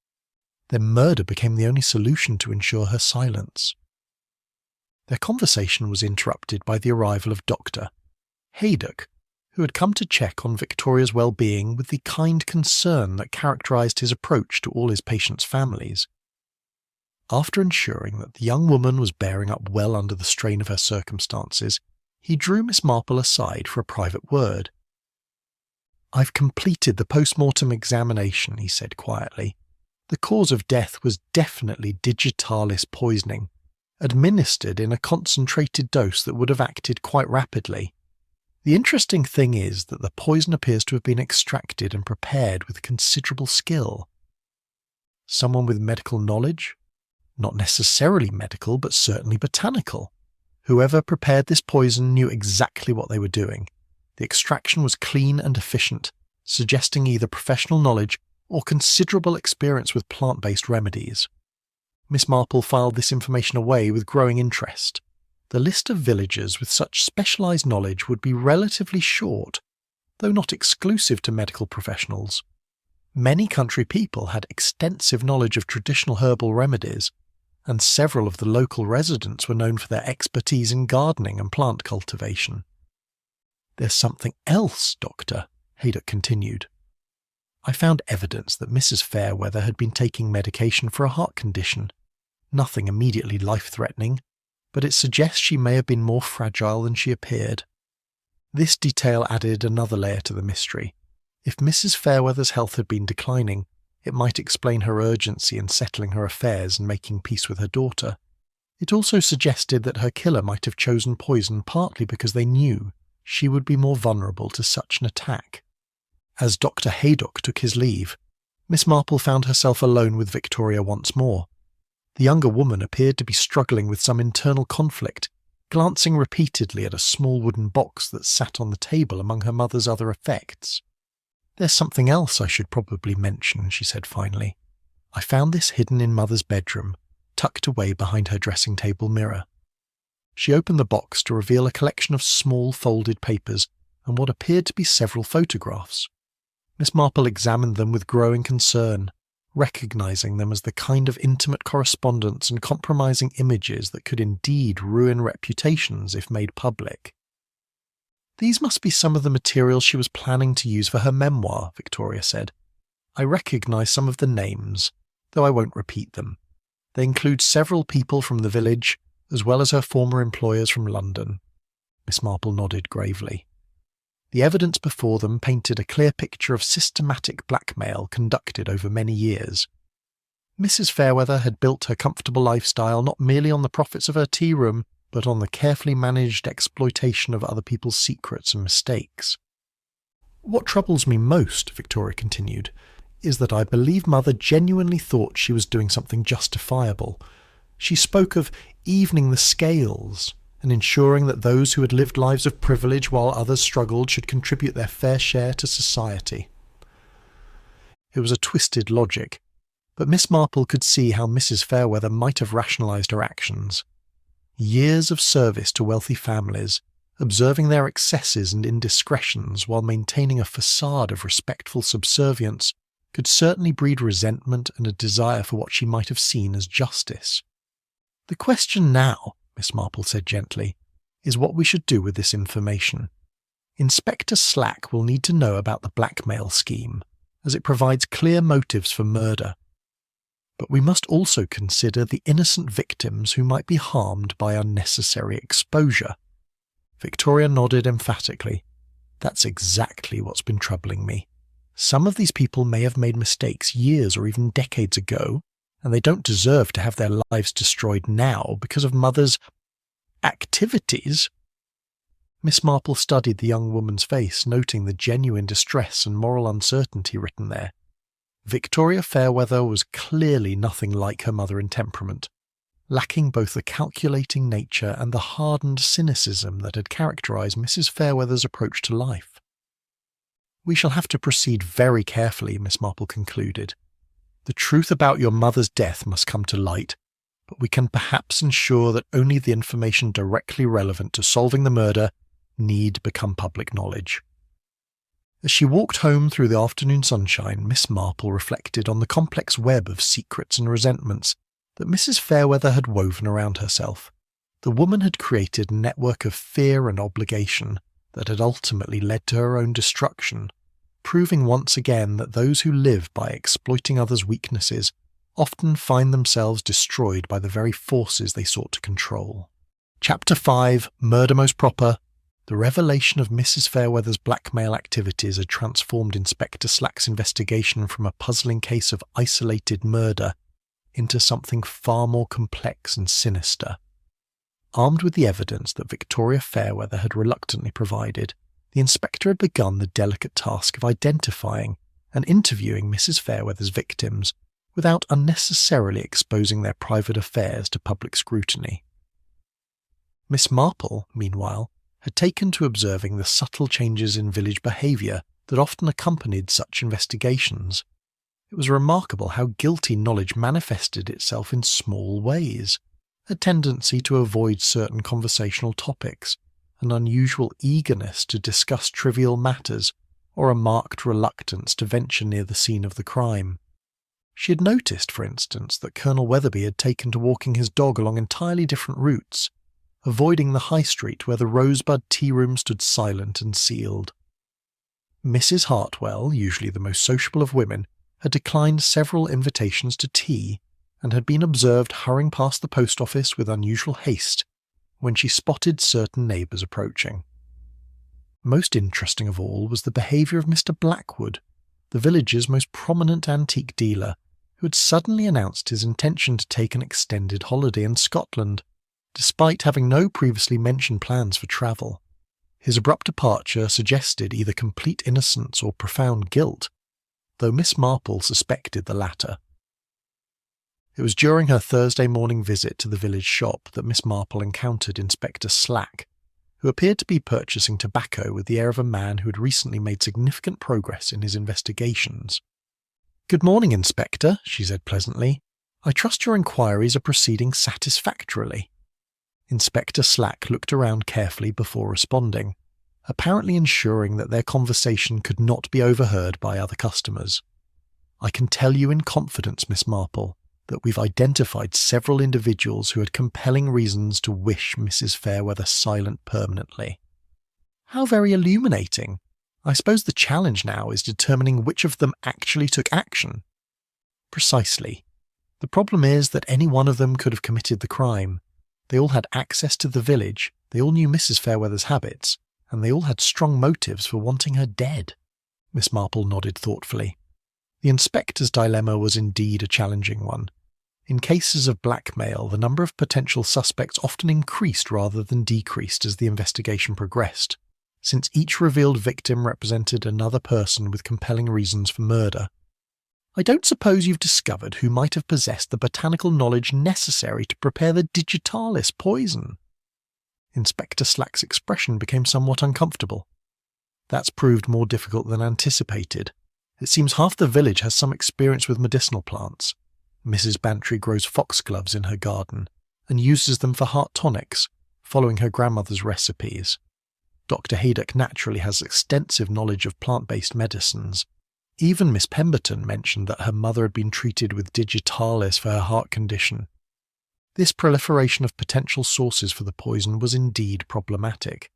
Speaker 2: then murder became the only solution to ensure her silence." Their conversation was interrupted by the arrival of Dr. Haydock, who had come to check on Victoria's well-being with the kind concern that characterised his approach to all his patients' families. After ensuring that the young woman was bearing up well under the strain of her circumstances, he drew Miss Marple aside for a private word. "I've completed the post-mortem examination," he said quietly. "The cause of death was definitely digitalis poisoning, administered in a concentrated dose that would have acted quite rapidly. The interesting thing is that the poison appears to have been extracted and prepared with considerable skill. Someone with medical knowledge? Not necessarily medical, but certainly botanical. Whoever prepared this poison knew exactly what they were doing. The extraction was clean and efficient, suggesting either professional knowledge or considerable experience with plant-based remedies. Miss Marple filed this information away with growing interest. The list of villagers with such specialised knowledge would be relatively short, though not exclusive to medical professionals. Many country people had extensive knowledge of traditional herbal remedies, and several of the local residents were known for their expertise in gardening and plant cultivation. "There's something else, Doctor," Haydock continued. "I found evidence that Mrs. Fairweather had been taking medication for a heart condition. Nothing immediately life-threatening, but it suggests she may have been more fragile than she appeared." This detail added another layer to the mystery. If Mrs. Fairweather's health had been declining, it might explain her urgency in settling her affairs and making peace with her daughter. It also suggested that her killer might have chosen poison partly because they knew she would be more vulnerable to such an attack. As Dr. Haydock took his leave, Miss Marple found herself alone with Victoria once more. The younger woman appeared to be struggling with some internal conflict, glancing repeatedly at a small wooden box that sat on the table among her mother's other effects. "There's something else I should probably mention," she said finally. "I found this hidden in Mother's bedroom, tucked away behind her dressing table mirror." She opened the box to reveal a collection of small folded papers and what appeared to be several photographs. Miss Marple examined them with growing concern, recognising them as the kind of intimate correspondence and compromising images that could indeed ruin reputations if made public. "These must be some of the material she was planning to use for her memoir," Victoria said. "I recognise some of the names, though I won't repeat them. They include several people from the village, as well as her former employers from London." Miss Marple nodded gravely. The evidence before them painted a clear picture of systematic blackmail conducted over many years. Mrs. Fairweather had built her comfortable lifestyle not merely on the profits of her tea room, but on the carefully managed exploitation of other people's secrets and mistakes. "What troubles me most," Victoria continued, "is that I believe Mother genuinely thought she was doing something justifiable. She spoke of evening the scales and ensuring that those who had lived lives of privilege while others struggled should contribute their fair share to society." It was a twisted logic, but Miss Marple could see how Mrs. Fairweather might have rationalised her actions. Years of service to wealthy families, observing their excesses and indiscretions while maintaining a facade of respectful subservience, could certainly breed resentment and a desire for what she might have seen as justice. "The question now," Miss Marple said gently, "is what we should do with this information. Inspector Slack will need to know about the blackmail scheme, as it provides clear motives for murder. But we must also consider the innocent victims who might be harmed by unnecessary exposure." Victoria nodded emphatically. "That's exactly what's been troubling me. Some of these people may have made mistakes years or even decades ago, and they don't deserve to have their lives destroyed now because of Mother's activities." Miss Marple studied the young woman's face, noting the genuine distress and moral uncertainty written there. Victoria Fairweather was clearly nothing like her mother in temperament, lacking both the calculating nature and the hardened cynicism that had characterised Mrs. Fairweather's approach to life. "We shall have to proceed very carefully," Miss Marple concluded. "The truth about your mother's death must come to light, but we can perhaps ensure that only the information directly relevant to solving the murder need become public knowledge." As she walked home through the afternoon sunshine, Miss Marple reflected on the complex web of secrets and resentments that Mrs. Fairweather had woven around herself. The woman had created a network of fear and obligation that had ultimately led to her own destruction, proving once again that those who live by exploiting others' weaknesses often find themselves destroyed by the very forces they sought to control. Chapter 5, Murder Most Proper. The revelation of Mrs. Fairweather's blackmail activities had transformed Inspector Slack's investigation from a puzzling case of isolated murder into something far more complex and sinister. Armed with the evidence that Victoria Fairweather had reluctantly provided, the inspector had begun the delicate task of identifying and interviewing Mrs. Fairweather's victims without unnecessarily exposing their private affairs to public scrutiny. Miss Marple, meanwhile, had taken to observing the subtle changes in village behaviour that often accompanied such investigations. It was remarkable how guilty knowledge manifested itself in small ways: a tendency to avoid certain conversational topics, an unusual eagerness to discuss trivial matters, or a marked reluctance to venture near the scene of the crime. She had noticed, for instance, that Colonel Weatherby had taken to walking his dog along entirely different routes, avoiding the high street where the Rosebud Tea Room stood silent and sealed. Mrs. Hartwell, usually the most sociable of women, had declined several invitations to tea, and had been observed hurrying past the post office with unusual haste when she spotted certain neighbours approaching. Most interesting of all was the behaviour of Mr. Blackwood, the village's most prominent antique dealer, who had suddenly announced his intention to take an extended holiday in Scotland, despite having no previously mentioned plans for travel. His abrupt departure suggested either complete innocence or profound guilt, though Miss Marple suspected the latter. It was during her Thursday morning visit to the village shop that Miss Marple encountered Inspector Slack, who appeared to be purchasing tobacco with the air of a man who had recently made significant progress in his investigations. "Good morning, Inspector," she said pleasantly. "I trust your inquiries are proceeding satisfactorily." Inspector Slack looked around carefully before responding, apparently ensuring that their conversation could not be overheard by other customers. "I can tell you in confidence, Miss Marple, that we've identified several individuals who had compelling reasons to wish Mrs. Fairweather silent permanently." "How very illuminating. I suppose the challenge now is determining which of them actually took action." "Precisely. The problem is that any one of them could have committed the crime. They all had access to the village, they all knew Mrs. Fairweather's habits, and they all had strong motives for wanting her dead." Miss Marple nodded thoughtfully. The inspector's dilemma was indeed a challenging one. In cases of blackmail, the number of potential suspects often increased rather than decreased as the investigation progressed, since each revealed victim represented another person with compelling reasons for murder. "I don't suppose you've discovered who might have possessed the botanical knowledge necessary to prepare the digitalis poison?" Inspector Slack's expression became somewhat uncomfortable. "That's proved more difficult than anticipated. It seems half the village has some experience with medicinal plants. Mrs. Bantry grows foxgloves in her garden, and uses them for heart tonics, following her grandmother's recipes. Dr. Haydock naturally has extensive knowledge of plant-based medicines. Even Miss Pemberton mentioned that her mother had been treated with digitalis for her heart condition. This proliferation of potential sources for the poison was indeed problematic.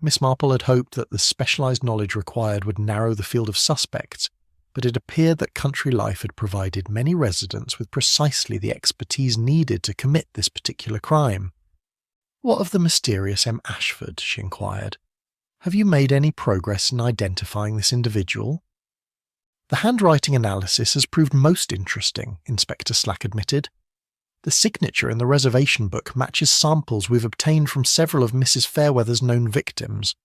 Speaker 2: Miss Marple had hoped that the specialised knowledge required would narrow the field of suspects, but it appeared that country life had provided many residents with precisely the expertise needed to commit this particular crime. "What of the mysterious M. Ashford?" she inquired. "Have you made any progress in identifying this individual?" "The handwriting analysis has proved most interesting," Inspector Slack admitted. "The signature in the reservation book matches samples we've obtained from several of Mrs. Fairweather's known victims.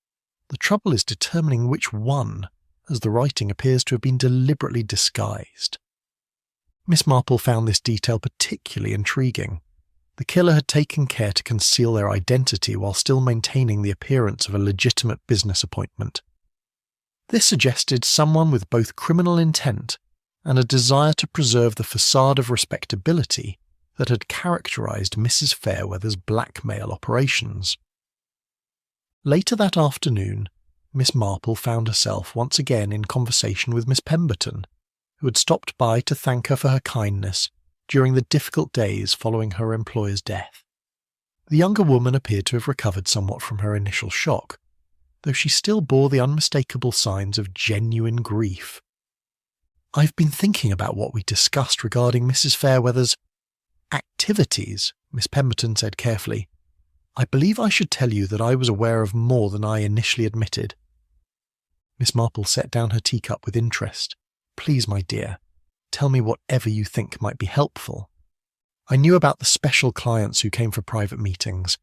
Speaker 2: The trouble is determining which one, as the writing appears to have been deliberately disguised." Miss Marple found this detail particularly intriguing. The killer had taken care to conceal their identity while still maintaining the appearance of a legitimate business appointment. This suggested someone with both criminal intent and a desire to preserve the facade of respectability that had characterised Mrs. Fairweather's blackmail operations. Later that afternoon, Miss Marple found herself once again in conversation with Miss Pemberton, who had stopped by to thank her for her kindness during the difficult days following her employer's death. The younger woman appeared to have recovered somewhat from her initial shock, though she still bore the unmistakable signs of genuine grief. "I've been thinking about what we discussed regarding Mrs. Fairweather's activities," Miss Pemberton said carefully. "I believe I should tell you that I was aware of more than I initially admitted." Miss Marple set down her teacup with interest. "Please, my dear, tell me whatever you think might be helpful. I knew about the special clients who came for private meetings.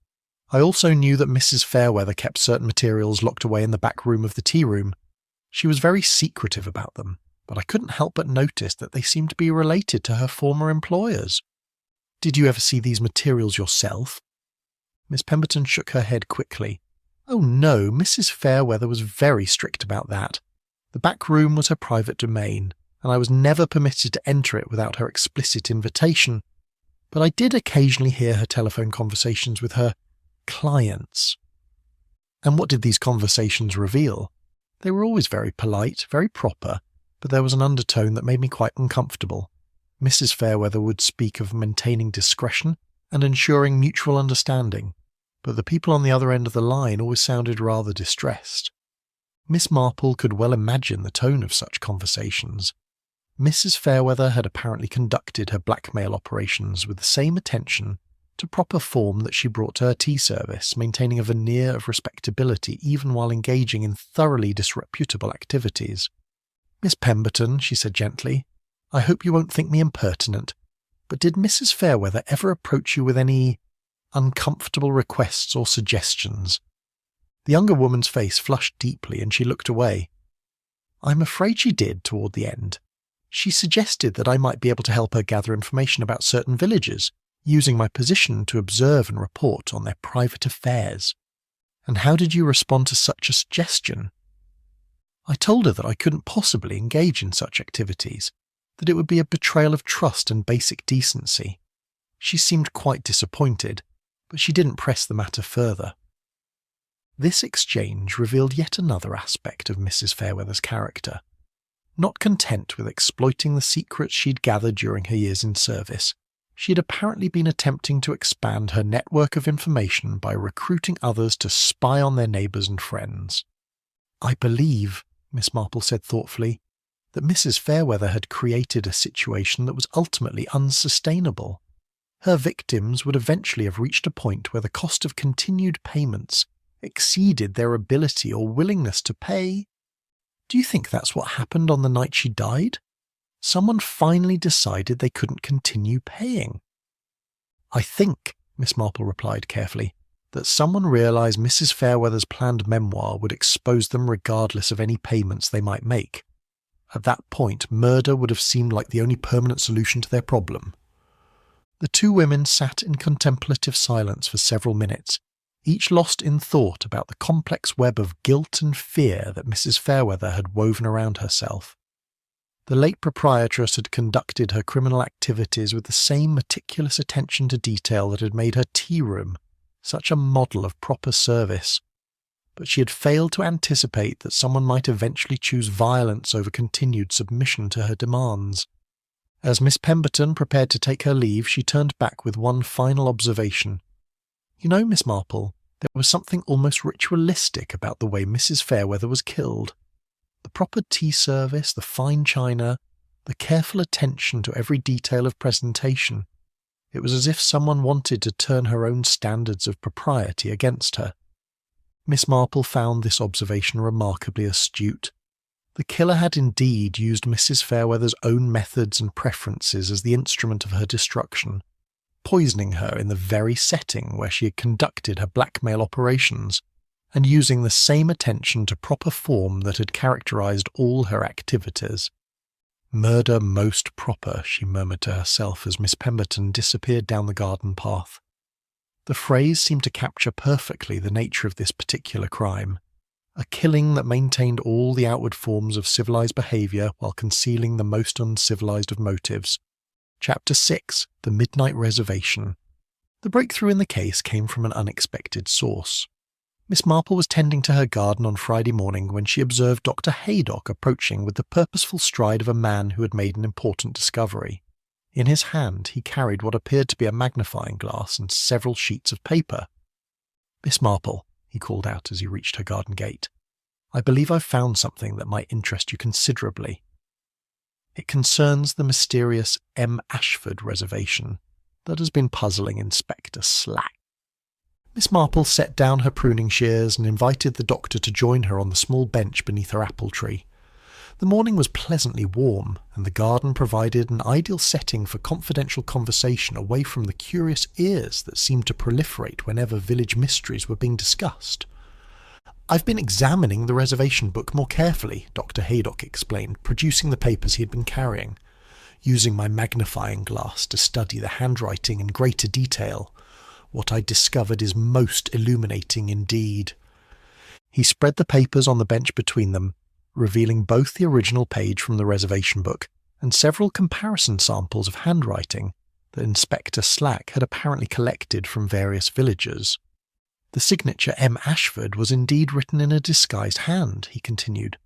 Speaker 2: I also knew that Mrs. Fairweather kept certain materials locked away in the back room of the tea room. She was very secretive about them, but I couldn't help but notice that they seemed to be related to her former employers. Did you ever see these materials yourself?" Miss Pemberton shook her head quickly. "Oh no, Mrs. Fairweather was very strict about that. The back room was her private domain, and I was never permitted to enter it without her explicit invitation, but I did occasionally hear her telephone conversations with her clients. And what did these conversations reveal? They were always very polite, very proper, but there was an undertone that made me quite uncomfortable. Mrs. Fairweather would speak of maintaining discretion and ensuring mutual understanding, but the people on the other end of the line always sounded rather distressed. Miss Marple could well imagine the tone of such conversations. Mrs. Fairweather had apparently conducted her blackmail operations with the same attention to proper form that she brought to her tea service, maintaining a veneer of respectability even while engaging in thoroughly disreputable activities. "Miss Pemberton," she said gently, "I hope you won't think me impertinent, but did Mrs. Fairweather ever approach you with any uncomfortable requests or suggestions?" The younger woman's face flushed deeply and she looked away. "I'm afraid she did toward the end. She suggested that I might be able to help her gather information about certain villagers, using my position to observe and report on their private affairs." "And how did you respond to such a suggestion?" "I told her that I couldn't possibly engage in such activities, that it would be a betrayal of trust and basic decency. She seemed quite disappointed, but she didn't press the matter further." This exchange revealed yet another aspect of Mrs. Fairweather's character. Not content with exploiting the secrets she'd gathered during her years in service, she had apparently been attempting to expand her network of information by recruiting others to spy on their neighbours and friends. "I believe," Miss Marple said thoughtfully, "that Mrs. Fairweather had created a situation that was ultimately unsustainable. Her victims would eventually have reached a point where the cost of continued payments exceeded their ability or willingness to pay. Do you think that's what happened on the night she died? Someone finally decided they couldn't continue paying." "I think," Miss Marple replied carefully, "that someone realised Mrs. Fairweather's planned memoir would expose them regardless of any payments they might make. At that point, murder would have seemed like the only permanent solution to their problem." The two women sat in contemplative silence for several minutes, each lost in thought about the complex web of guilt and fear that Mrs. Fairweather had woven around herself. The late proprietress had conducted her criminal activities with the same meticulous attention to detail that had made her tea room such a model of proper service, but she had failed to anticipate that someone might eventually choose violence over continued submission to her demands. As Miss Pemberton prepared to take her leave, she turned back with one final observation. "You know, Miss Marple, there was something almost ritualistic about the way Mrs. Fairweather was killed. The proper tea service, the fine china, the careful attention to every detail of presentation. It was as if someone wanted to turn her own standards of propriety against her." Miss Marple found this observation remarkably astute. The killer had indeed used Mrs. Fairweather's own methods and preferences as the instrument of her destruction, poisoning her in the very setting where she had conducted her blackmail operations, and using the same attention to proper form that had characterized all her activities. "Murder most proper," she murmured to herself as Miss Pemberton disappeared down the garden path. The phrase seemed to capture perfectly the nature of this particular crime, a killing that maintained all the outward forms of civilized behaviour while concealing the most uncivilized of motives. Chapter 6, The Midnight Reservation. The breakthrough in the case came from an unexpected source. Miss Marple was tending to her garden on Friday morning when she observed Dr. Haydock approaching with the purposeful stride of a man who had made an important discovery. In his hand he carried what appeared to be a magnifying glass and several sheets of paper. "Miss Marple," he called out as he reached her garden gate, "I believe I've found something that might interest you considerably. It concerns the mysterious M. Ashford reservation that has been puzzling Inspector Slack." Miss Marple set down her pruning shears and invited the doctor to join her on the small bench beneath her apple tree. The morning was pleasantly warm, and the garden provided an ideal setting for confidential conversation away from the curious ears that seemed to proliferate whenever village mysteries were being discussed. "I've been examining the reservation book more carefully," Dr. Haydock explained, producing the papers he had been carrying. "Using my magnifying glass to study the handwriting in greater detail. What I discovered is most illuminating indeed." He spread the papers on the bench between them, revealing both the original page from the reservation book and several comparison samples of handwriting that Inspector Slack had apparently collected from various villagers. The signature M. Ashford was indeed written in a disguised hand, he continued,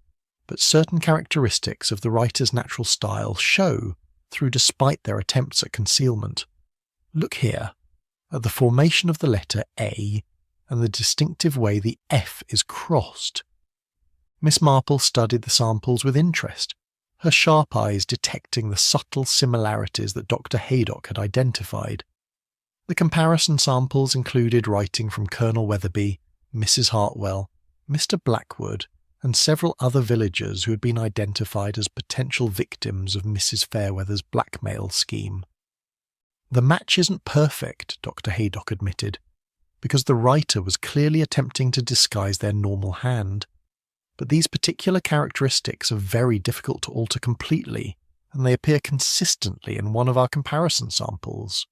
Speaker 2: but certain characteristics of the writer's natural style show through despite their attempts at concealment. Look here, at the formation of the letter A and the distinctive way the F is crossed. Miss Marple studied the samples with interest, her sharp eyes detecting the subtle similarities that Dr. Haydock had identified. The comparison samples included writing from Colonel Weatherby, Mrs. Hartwell, Mr. Blackwood, and several other villagers who had been identified as potential victims of Mrs. Fairweather's blackmail scheme. The match isn't perfect, Dr. Haydock admitted, because the writer was clearly attempting to disguise their normal hand. But these particular characteristics are very difficult to alter completely, and they appear consistently in one of our comparison samples.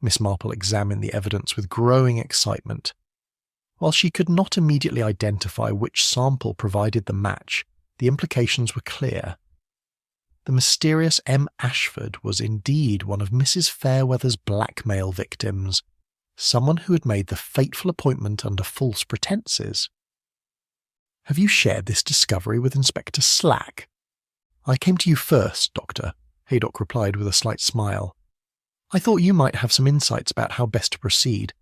Speaker 2: Miss Marple examined the evidence with growing excitement. While she could not immediately identify which sample provided the match, the implications were clear. The mysterious M. Ashford was indeed one of Mrs. Fairweather's blackmail victims, someone who had made the fateful appointment under false pretences. Have you shared this discovery with Inspector Slack? I came to you first, Doctor, Haydock replied with a slight smile. I thought you might have some insights about how best to proceed.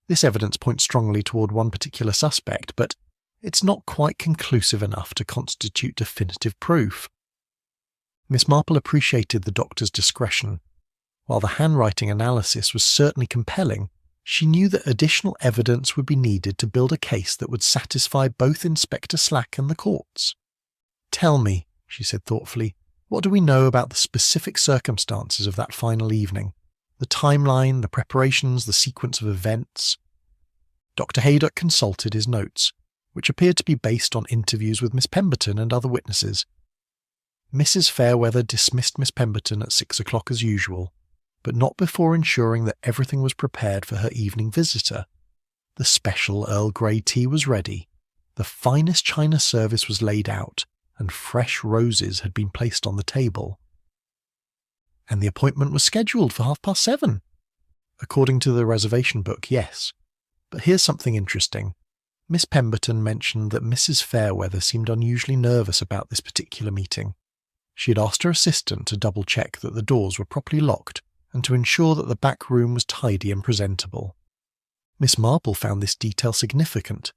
Speaker 2: This evidence points strongly toward one particular suspect, but it's not quite conclusive enough to constitute definitive proof. Miss Marple appreciated the doctor's discretion. While the handwriting analysis was certainly compelling, she knew that additional evidence would be needed to build a case that would satisfy both Inspector Slack and the courts. Tell me, she said thoughtfully, what do we know about the specific circumstances of that final evening? The timeline, the preparations, the sequence of events? Dr. Haydock consulted his notes, which appeared to be based on interviews with Miss Pemberton and other witnesses. Mrs. Fairweather dismissed Miss Pemberton at 6 o'clock as usual, but not before ensuring that everything was prepared for her evening visitor. The special Earl Grey tea was ready, the finest china service was laid out, and fresh roses had been placed on the table. And the appointment was scheduled for 7:30. According to the reservation book, yes. But here's something interesting. Miss Pemberton mentioned that Mrs. Fairweather seemed unusually nervous about this particular meeting. She had asked her assistant to double-check that the doors were properly locked and to ensure that the back room was tidy and presentable. Miss Marple found this detail significant.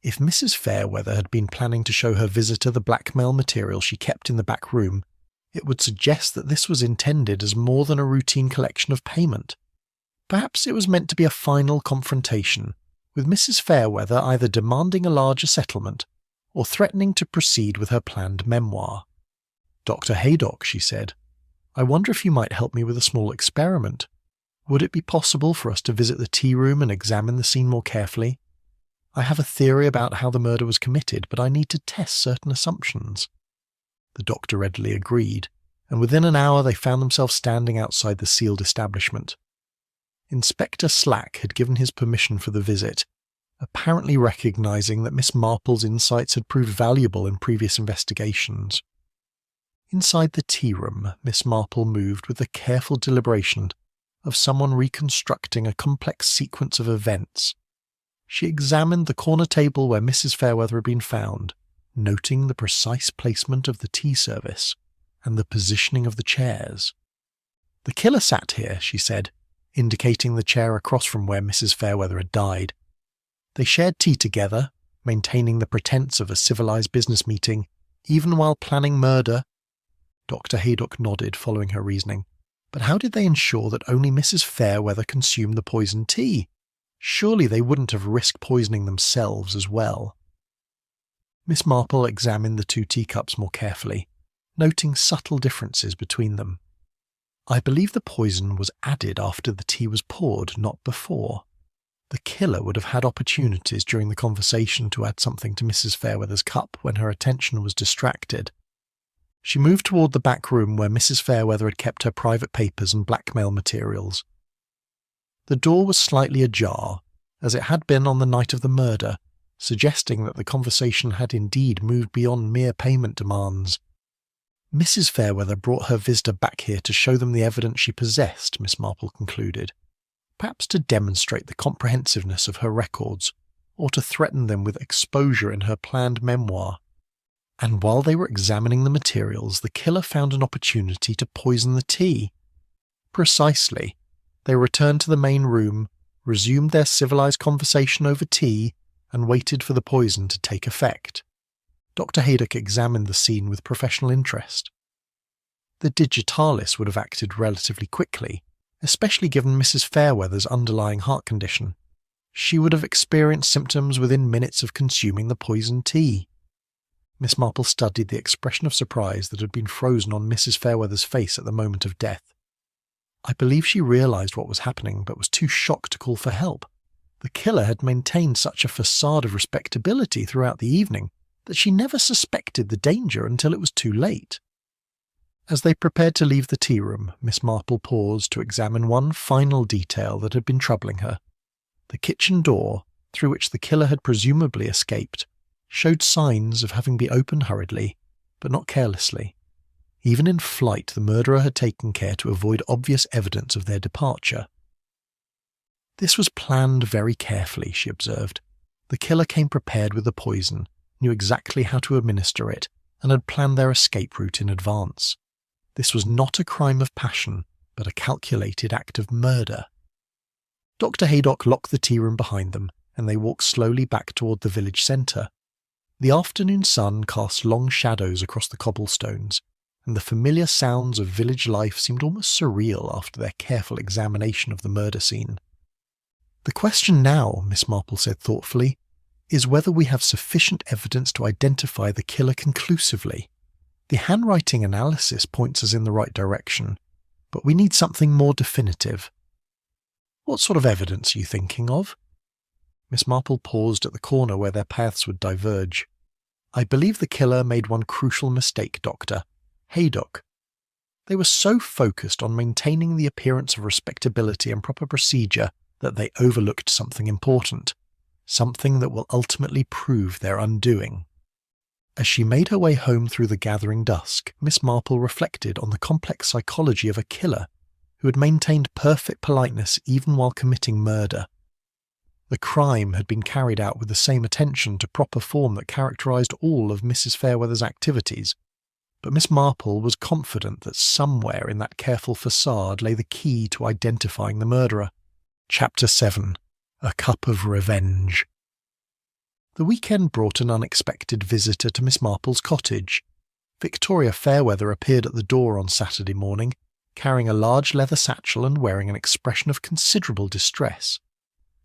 Speaker 2: If Mrs. Fairweather had been planning to show her visitor the blackmail material she kept in the back room, it would suggest that this was intended as more than a routine collection of payment. Perhaps it was meant to be a final confrontation, with Mrs. Fairweather either demanding a larger settlement or threatening to proceed with her planned memoir. Dr. Haydock, she said, I wonder if you might help me with a small experiment. Would it be possible for us to visit the tea room and examine the scene more carefully? I have a theory about how the murder was committed, but I need to test certain assumptions. The doctor readily agreed, and within an hour they found themselves standing outside the sealed establishment. Inspector Slack had given his permission for the visit, apparently recognizing that Miss Marple's insights had proved valuable in previous investigations. Inside the tea room, Miss Marple moved with the careful deliberation of someone reconstructing a complex sequence of events. She examined the corner table where Mrs. Fairweather had been found, noting the precise placement of the tea service and the positioning of the chairs. The killer sat here, she said, indicating the chair across from where Mrs. Fairweather had died. They shared tea together, maintaining the pretense of a civilized business meeting, even while planning murder. Dr. Haydock nodded, following her reasoning. But how did they ensure that only Mrs. Fairweather consumed the poisoned tea? Surely they wouldn't have risked poisoning themselves as well. Miss Marple examined the 2 teacups more carefully, noting subtle differences between them. I believe the poison was added after the tea was poured, not before. The killer would have had opportunities during the conversation to add something to Mrs. Fairweather's cup when her attention was distracted. She moved toward the back room where Mrs. Fairweather had kept her private papers and blackmail materials. The door was slightly ajar, as it had been on the night of the murder, suggesting that the conversation had indeed moved beyond mere payment demands. Mrs. Fairweather brought her visitor back here to show them the evidence she possessed, Miss Marple concluded, perhaps to demonstrate the comprehensiveness of her records, or to threaten them with exposure in her planned memoir. And while they were examining the materials, the killer found an opportunity to poison the tea. Precisely. They returned to the main room, resumed their civilized conversation over tea, and waited for the poison to take effect. Dr. Haydock examined the scene with professional interest. The digitalis would have acted relatively quickly, especially given Mrs. Fairweather's underlying heart condition. She would have experienced symptoms within minutes of consuming the poisoned tea. Miss Marple studied the expression of surprise that had been frozen on Mrs. Fairweather's face at the moment of death. I believe she realised what was happening, but was too shocked to call for help. The killer had maintained such a facade of respectability throughout the evening that she never suspected the danger until it was too late. As they prepared to leave the tea room, Miss Marple paused to examine one final detail that had been troubling her. The kitchen door, through which the killer had presumably escaped, showed signs of having been opened hurriedly, but not carelessly. Even in flight, the murderer had taken care to avoid obvious evidence of their departure. This was planned very carefully, she observed. The killer came prepared with the poison, knew exactly how to administer it, and had planned their escape route in advance. This was not a crime of passion, but a calculated act of murder. Dr. Haydock locked the tea room behind them, and they walked slowly back toward the village centre. The afternoon sun cast long shadows across the cobblestones, and the familiar sounds of village life seemed almost surreal after their careful examination of the murder scene. The question now, Miss Marple said thoughtfully, is whether we have sufficient evidence to identify the killer conclusively. The handwriting analysis points us in the right direction, but we need something more definitive. What sort of evidence are you thinking of? Miss Marple paused at the corner where their paths would diverge. I believe the killer made one crucial mistake, Doctor. Haydock. They were so focused on maintaining the appearance of respectability and proper procedure that they overlooked something important, something that will ultimately prove their undoing. As she made her way home through the gathering dusk, Miss Marple reflected on the complex psychology of a killer who had maintained perfect politeness even while committing murder. The crime had been carried out with the same attention to proper form that characterised all of Mrs. Fairweather's activities, but Miss Marple was confident that somewhere in that careful facade lay the key to identifying the murderer. Chapter 7. A Cup of Revenge. The weekend brought an unexpected visitor to Miss Marple's cottage. Victoria Fairweather appeared at the door on Saturday morning, carrying a large leather satchel and wearing an expression of considerable distress.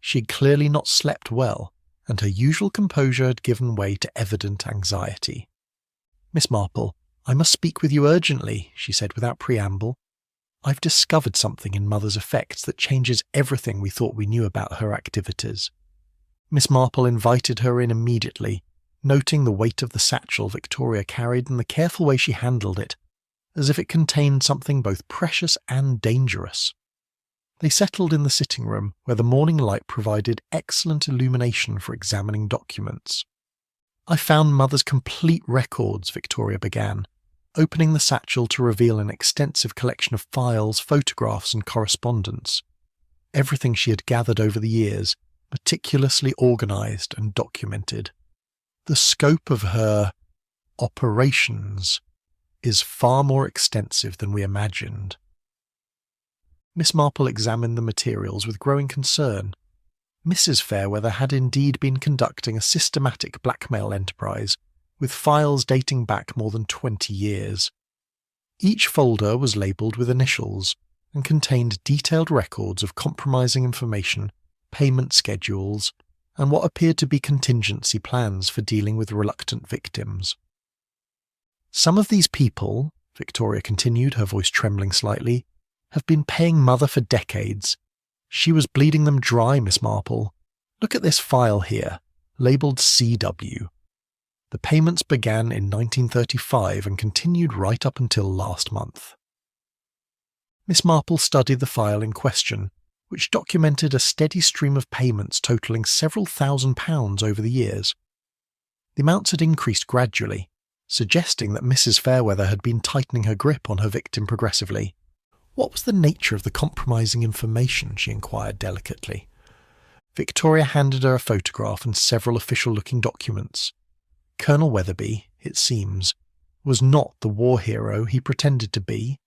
Speaker 2: She had clearly not slept well, and her usual composure had given way to evident anxiety. Miss Marple, I must speak with you urgently, she said without preamble. I've discovered something in Mother's effects that changes everything we thought we knew about her activities. Miss Marple invited her in immediately, noting the weight of the satchel Victoria carried and the careful way she handled it, as if it contained something both precious and dangerous. They settled in the sitting room, where the morning light provided excellent illumination for examining documents. I found Mother's complete records, Victoria began, opening the satchel to reveal an extensive collection of files, photographs and correspondence. Everything she had gathered over the years, meticulously organised and documented. The scope of her operations is far more extensive than we imagined. Miss Marple examined the materials with growing concern. Mrs. Fairweather had indeed been conducting a systematic blackmail enterprise, with files dating back more than 20 years. Each folder was labelled with initials and contained detailed records of compromising information, payment schedules, and what appeared to be contingency plans for dealing with reluctant victims. Some of these people, Victoria continued, her voice trembling slightly, have been paying Mother for decades. She was bleeding them dry, Miss Marple. Look at this file here, labelled CW. The payments began in 1935 and continued right up until last month. Miss Marple studied the file in question, which documented a steady stream of payments totalling several £1,000s over the years. The amounts had increased gradually, suggesting that Mrs. Fairweather had been tightening her grip on her victim progressively. What was the nature of the compromising information, she inquired delicately. Victoria handed her a photograph and several official-looking documents. Colonel Weatherby, it seems, was not the war hero he pretended to be.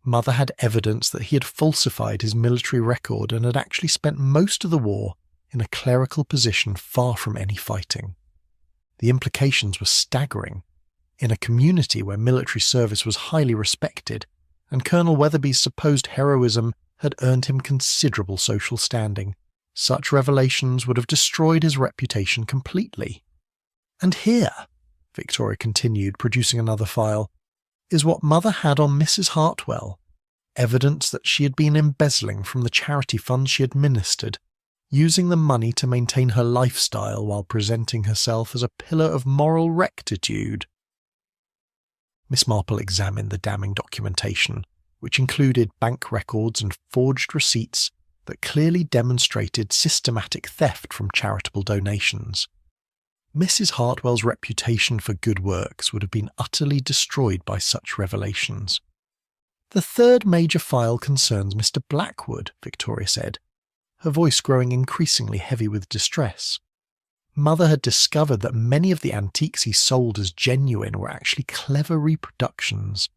Speaker 2: Mother had evidence that he had falsified his military record and had actually spent most of the war in a clerical position far from any fighting. The implications were staggering. In a community where military service was highly respected, and Colonel Weatherby's supposed heroism had earned him considerable social standing, such revelations would have destroyed his reputation completely. And here, Victoria continued, producing another file, is what Mother had on Mrs. Hartwell, evidence that she had been embezzling from the charity funds she administered, using the money to maintain her lifestyle while presenting herself as a pillar of moral rectitude. Miss Marple examined the damning documentation, which included bank records and forged receipts that clearly demonstrated systematic theft from charitable donations. Mrs. Hartwell's reputation for good works would have been utterly destroyed by such revelations. The third major file concerns Mr. Blackwood, Victoria said, her voice growing increasingly heavy with distress. Mother had discovered that many of the antiques he sold as genuine were actually clever reproductions.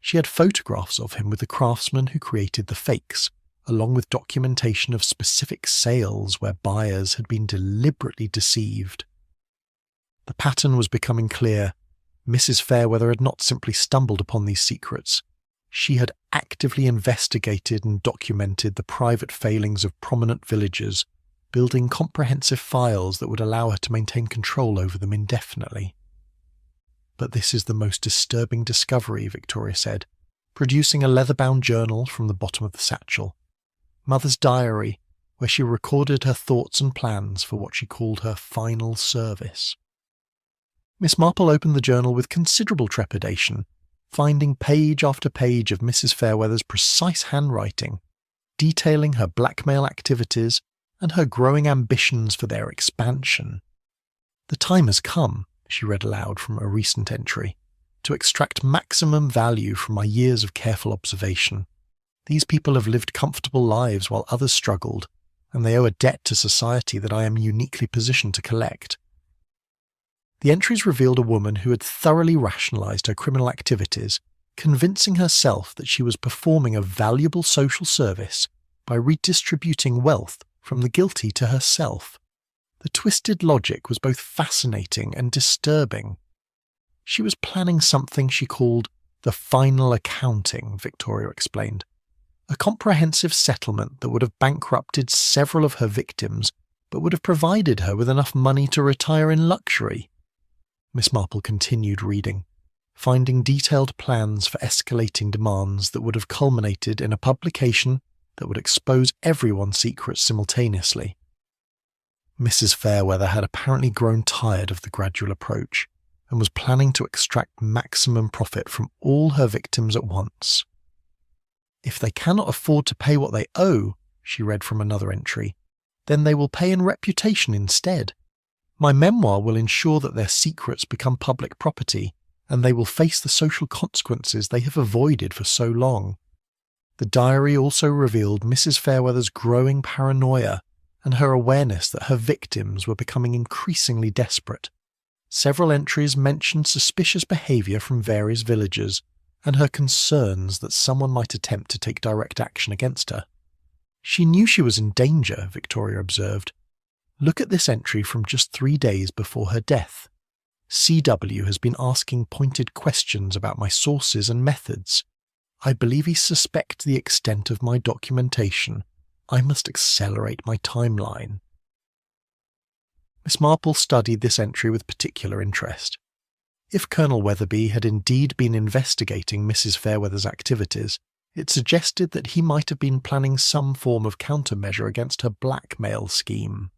Speaker 2: She had photographs of him with the craftsman who created the fakes, along with documentation of specific sales where buyers had been deliberately deceived. The pattern was becoming clear. Mrs. Fairweather had not simply stumbled upon these secrets. She had actively investigated and documented the private failings of prominent villagers, building comprehensive files that would allow her to maintain control over them indefinitely. But this is the most disturbing discovery, Victoria said, producing a leather-bound journal from the bottom of the satchel. Mother's diary, where she recorded her thoughts and plans for what she called her final service. Miss Marple opened the journal with considerable trepidation, finding page after page of Mrs. Fairweather's precise handwriting, detailing her blackmail activities and her growing ambitions for their expansion. "The time has come," she read aloud from a recent entry, "to extract maximum value from my years of careful observation. These people have lived comfortable lives while others struggled, and they owe a debt to society that I am uniquely positioned to collect." The entries revealed a woman who had thoroughly rationalized her criminal activities, convincing herself that she was performing a valuable social service by redistributing wealth from the guilty to herself. The twisted logic was both fascinating and disturbing. She was planning something she called the final accounting, Victoria explained, a comprehensive settlement that would have bankrupted several of her victims, but would have provided her with enough money to retire in luxury. Miss Marple continued reading, finding detailed plans for escalating demands that would have culminated in a publication that would expose everyone's secrets simultaneously. Mrs. Fairweather had apparently grown tired of the gradual approach and was planning to extract maximum profit from all her victims at once. "If they cannot afford to pay what they owe," she read from another entry, "then they will pay in reputation instead. My memoir will ensure that their secrets become public property, and they will face the social consequences they have avoided for so long." The diary also revealed Mrs. Fairweather's growing paranoia and her awareness that her victims were becoming increasingly desperate. Several entries mentioned suspicious behaviour from various villagers and her concerns that someone might attempt to take direct action against her. "She knew she was in danger," Victoria observed. "Look at this entry from just 3 days before her death. CW has been asking pointed questions about my sources and methods. I believe he suspects the extent of my documentation. I must accelerate my timeline." Miss Marple studied this entry with particular interest. If Colonel Weatherby had indeed been investigating Mrs. Fairweather's activities, it suggested that he might have been planning some form of countermeasure against her blackmail scheme.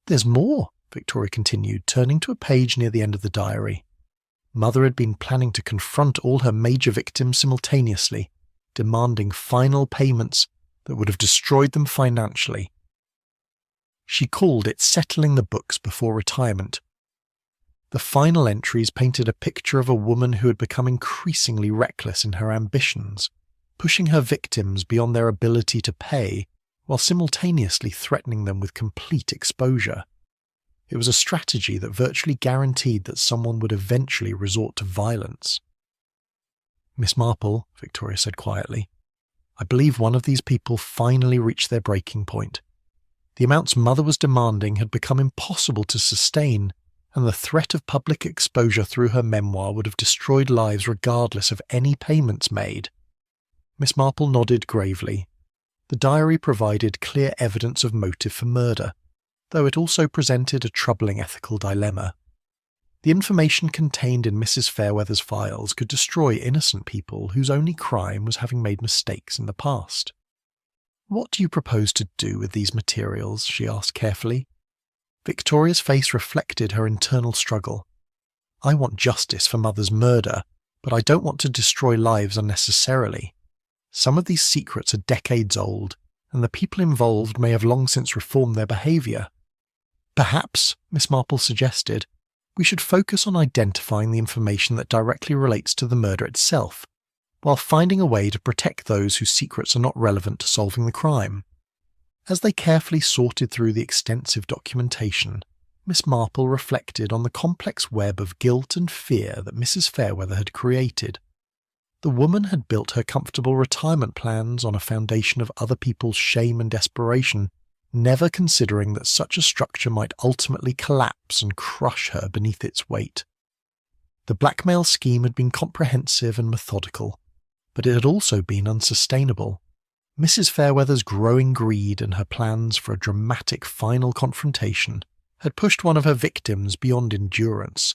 Speaker 2: "There's more," Victoria continued, turning to a page near the end of the diary. Mother had been planning to confront all her major victims simultaneously, demanding final payments that would have destroyed them financially. She called it settling the books before retirement. The final entries painted a picture of a woman who had become increasingly reckless in her ambitions, pushing her victims beyond their ability to pay, while simultaneously threatening them with complete exposure. It was a strategy that virtually guaranteed that someone would eventually resort to violence. "Miss Marple," Victoria said quietly, "I believe one of these people finally reached their breaking point. The amounts Mother was demanding had become impossible to sustain, and the threat of public exposure through her memoir would have destroyed lives regardless of any payments made." Miss Marple nodded gravely. The diary provided clear evidence of motive for murder, though it also presented a troubling ethical dilemma. The information contained in Mrs. Fairweather's files could destroy innocent people whose only crime was having made mistakes in the past. "What do you propose to do with these materials?" she asked carefully. Victoria's face reflected her internal struggle. "I want justice for Mother's murder, but I don't want to destroy lives unnecessarily. Some of these secrets are decades old, and the people involved may have long since reformed their behaviour. Perhaps," Miss Marple suggested, "we should focus on identifying the information that directly relates to the murder itself, while finding a way to protect those whose secrets are not relevant to solving the crime." As they carefully sorted through the extensive documentation, Miss Marple reflected on the complex web of guilt and fear that Mrs. Fairweather had created. The woman had built her comfortable retirement plans on a foundation of other people's shame and desperation, never considering that such a structure might ultimately collapse and crush her beneath its weight. The blackmail scheme had been comprehensive and methodical, but it had also been unsustainable. Mrs. Fairweather's growing greed and her plans for a dramatic final confrontation had pushed one of her victims beyond endurance,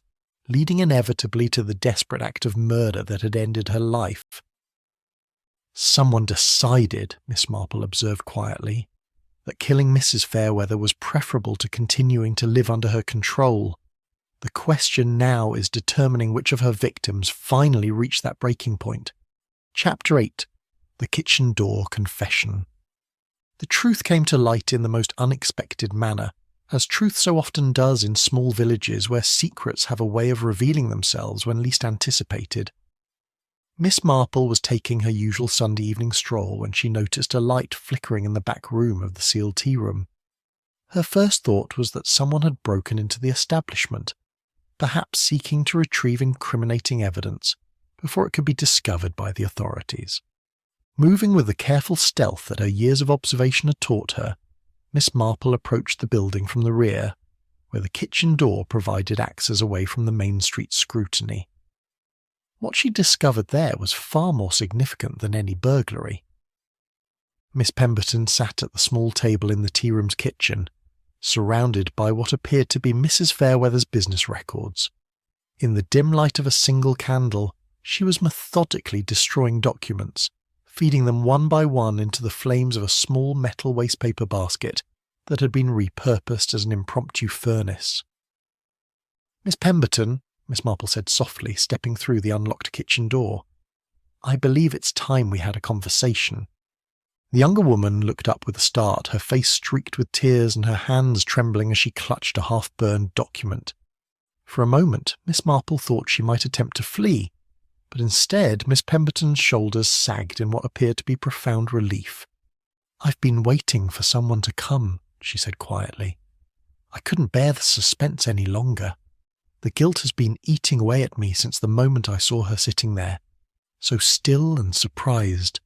Speaker 2: leading inevitably to the desperate act of murder that had ended her life. "Someone decided," Miss Marple observed quietly, "that killing Mrs. Fairweather was preferable to continuing to live under her control. The question now is determining which of her victims finally reached that breaking point." Chapter 8. The Kitchen Door Confession. The truth came to light in the most unexpected manner, as truth so often does in small villages where secrets have a way of revealing themselves when least anticipated. Miss Marple was taking her usual Sunday evening stroll when she noticed a light flickering in the back room of the sealed tea room. Her first thought was that someone had broken into the establishment, perhaps seeking to retrieve incriminating evidence before it could be discovered by the authorities. Moving with the careful stealth that her years of observation had taught her, Miss Marple approached the building from the rear, where the kitchen door provided access away from the Main Street scrutiny. What she discovered there was far more significant than any burglary. Miss Pemberton sat at the small table in the tea room's kitchen, surrounded by what appeared to be Mrs. Fairweather's business records. In the dim light of a single candle, she was methodically destroying documents, feeding them one by one into the flames of a small metal wastepaper basket that had been repurposed as an impromptu furnace. "Miss Pemberton," Miss Marple said softly, stepping through the unlocked kitchen door, "I believe it's time we had a conversation." The younger woman looked up with a start, her face streaked with tears and her hands trembling as she clutched a half-burned document. For a moment, Miss Marple thought she might attempt to flee, but instead Miss Pemberton's shoulders sagged in what appeared to be profound relief. "I've been waiting for someone to come," she said quietly. "I couldn't bear the suspense any longer. The guilt has been eating away at me since the moment I saw her sitting there, so still and surprised."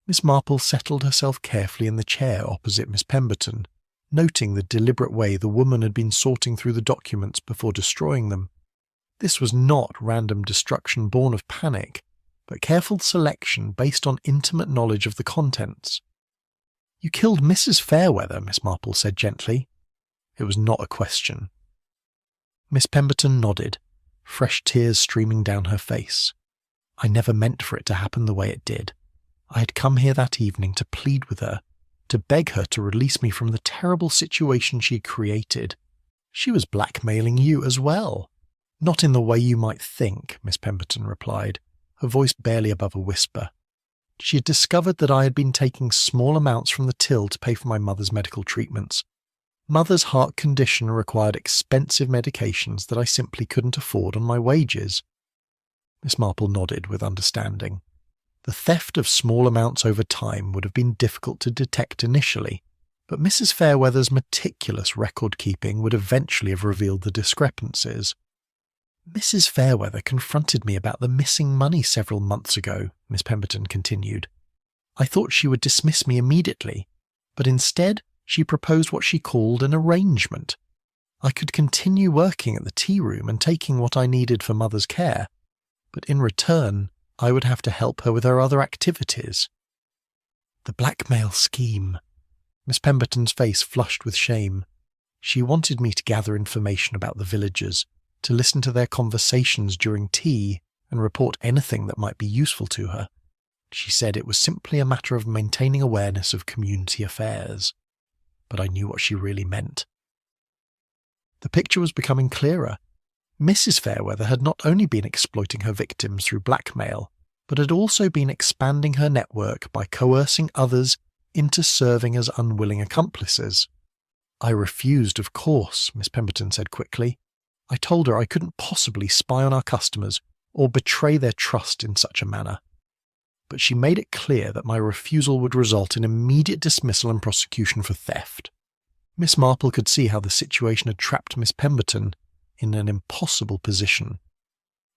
Speaker 2: Miss Marple settled herself carefully in the chair opposite Miss Pemberton, noting the deliberate way the woman had been sorting through the documents before destroying them. This was not random destruction born of panic, but careful selection based on intimate knowledge of the contents. "You killed Mrs. Fairweather," Miss Marple said gently. It was not a question. Miss Pemberton nodded, fresh tears streaming down her face. "I never meant for it to happen the way it did. I had come here that evening to plead with her, to beg her to release me from the terrible situation she had created. She was blackmailing you as well." "Not in the way you might think," Miss Pemberton replied, her voice barely above a whisper. She had discovered that I had been taking small amounts from the till to pay for my mother's medical treatments. Mother's heart condition required expensive medications that I simply couldn't afford on my wages. Miss Marple nodded with understanding. The theft of small amounts over time would have been difficult to detect initially, but Mrs. Fairweather's meticulous record-keeping would eventually have revealed the discrepancies. Mrs. Fairweather confronted me about the missing money several months ago, Miss Pemberton continued. I thought she would dismiss me immediately, but instead she proposed what she called an arrangement. I could continue working at the tea room and taking what I needed for Mother's care, but in return I would have to help her with her other activities. The blackmail scheme. Miss Pemberton's face flushed with shame. She wanted me to gather information about the villagers, to listen to their conversations during tea and report anything that might be useful to her. She said it was simply a matter of maintaining awareness of community affairs. But I knew what she really meant. The picture was becoming clearer. Mrs. Fairweather had not only been exploiting her victims through blackmail, but had also been expanding her network by coercing others into serving as unwilling accomplices. I refused, of course, Miss Pemberton said quickly. I told her I couldn't possibly spy on our customers or betray their trust in such a manner. But she made it clear that my refusal would result in immediate dismissal and prosecution for theft. Miss Marple could see how the situation had trapped Miss Pemberton in an impossible position.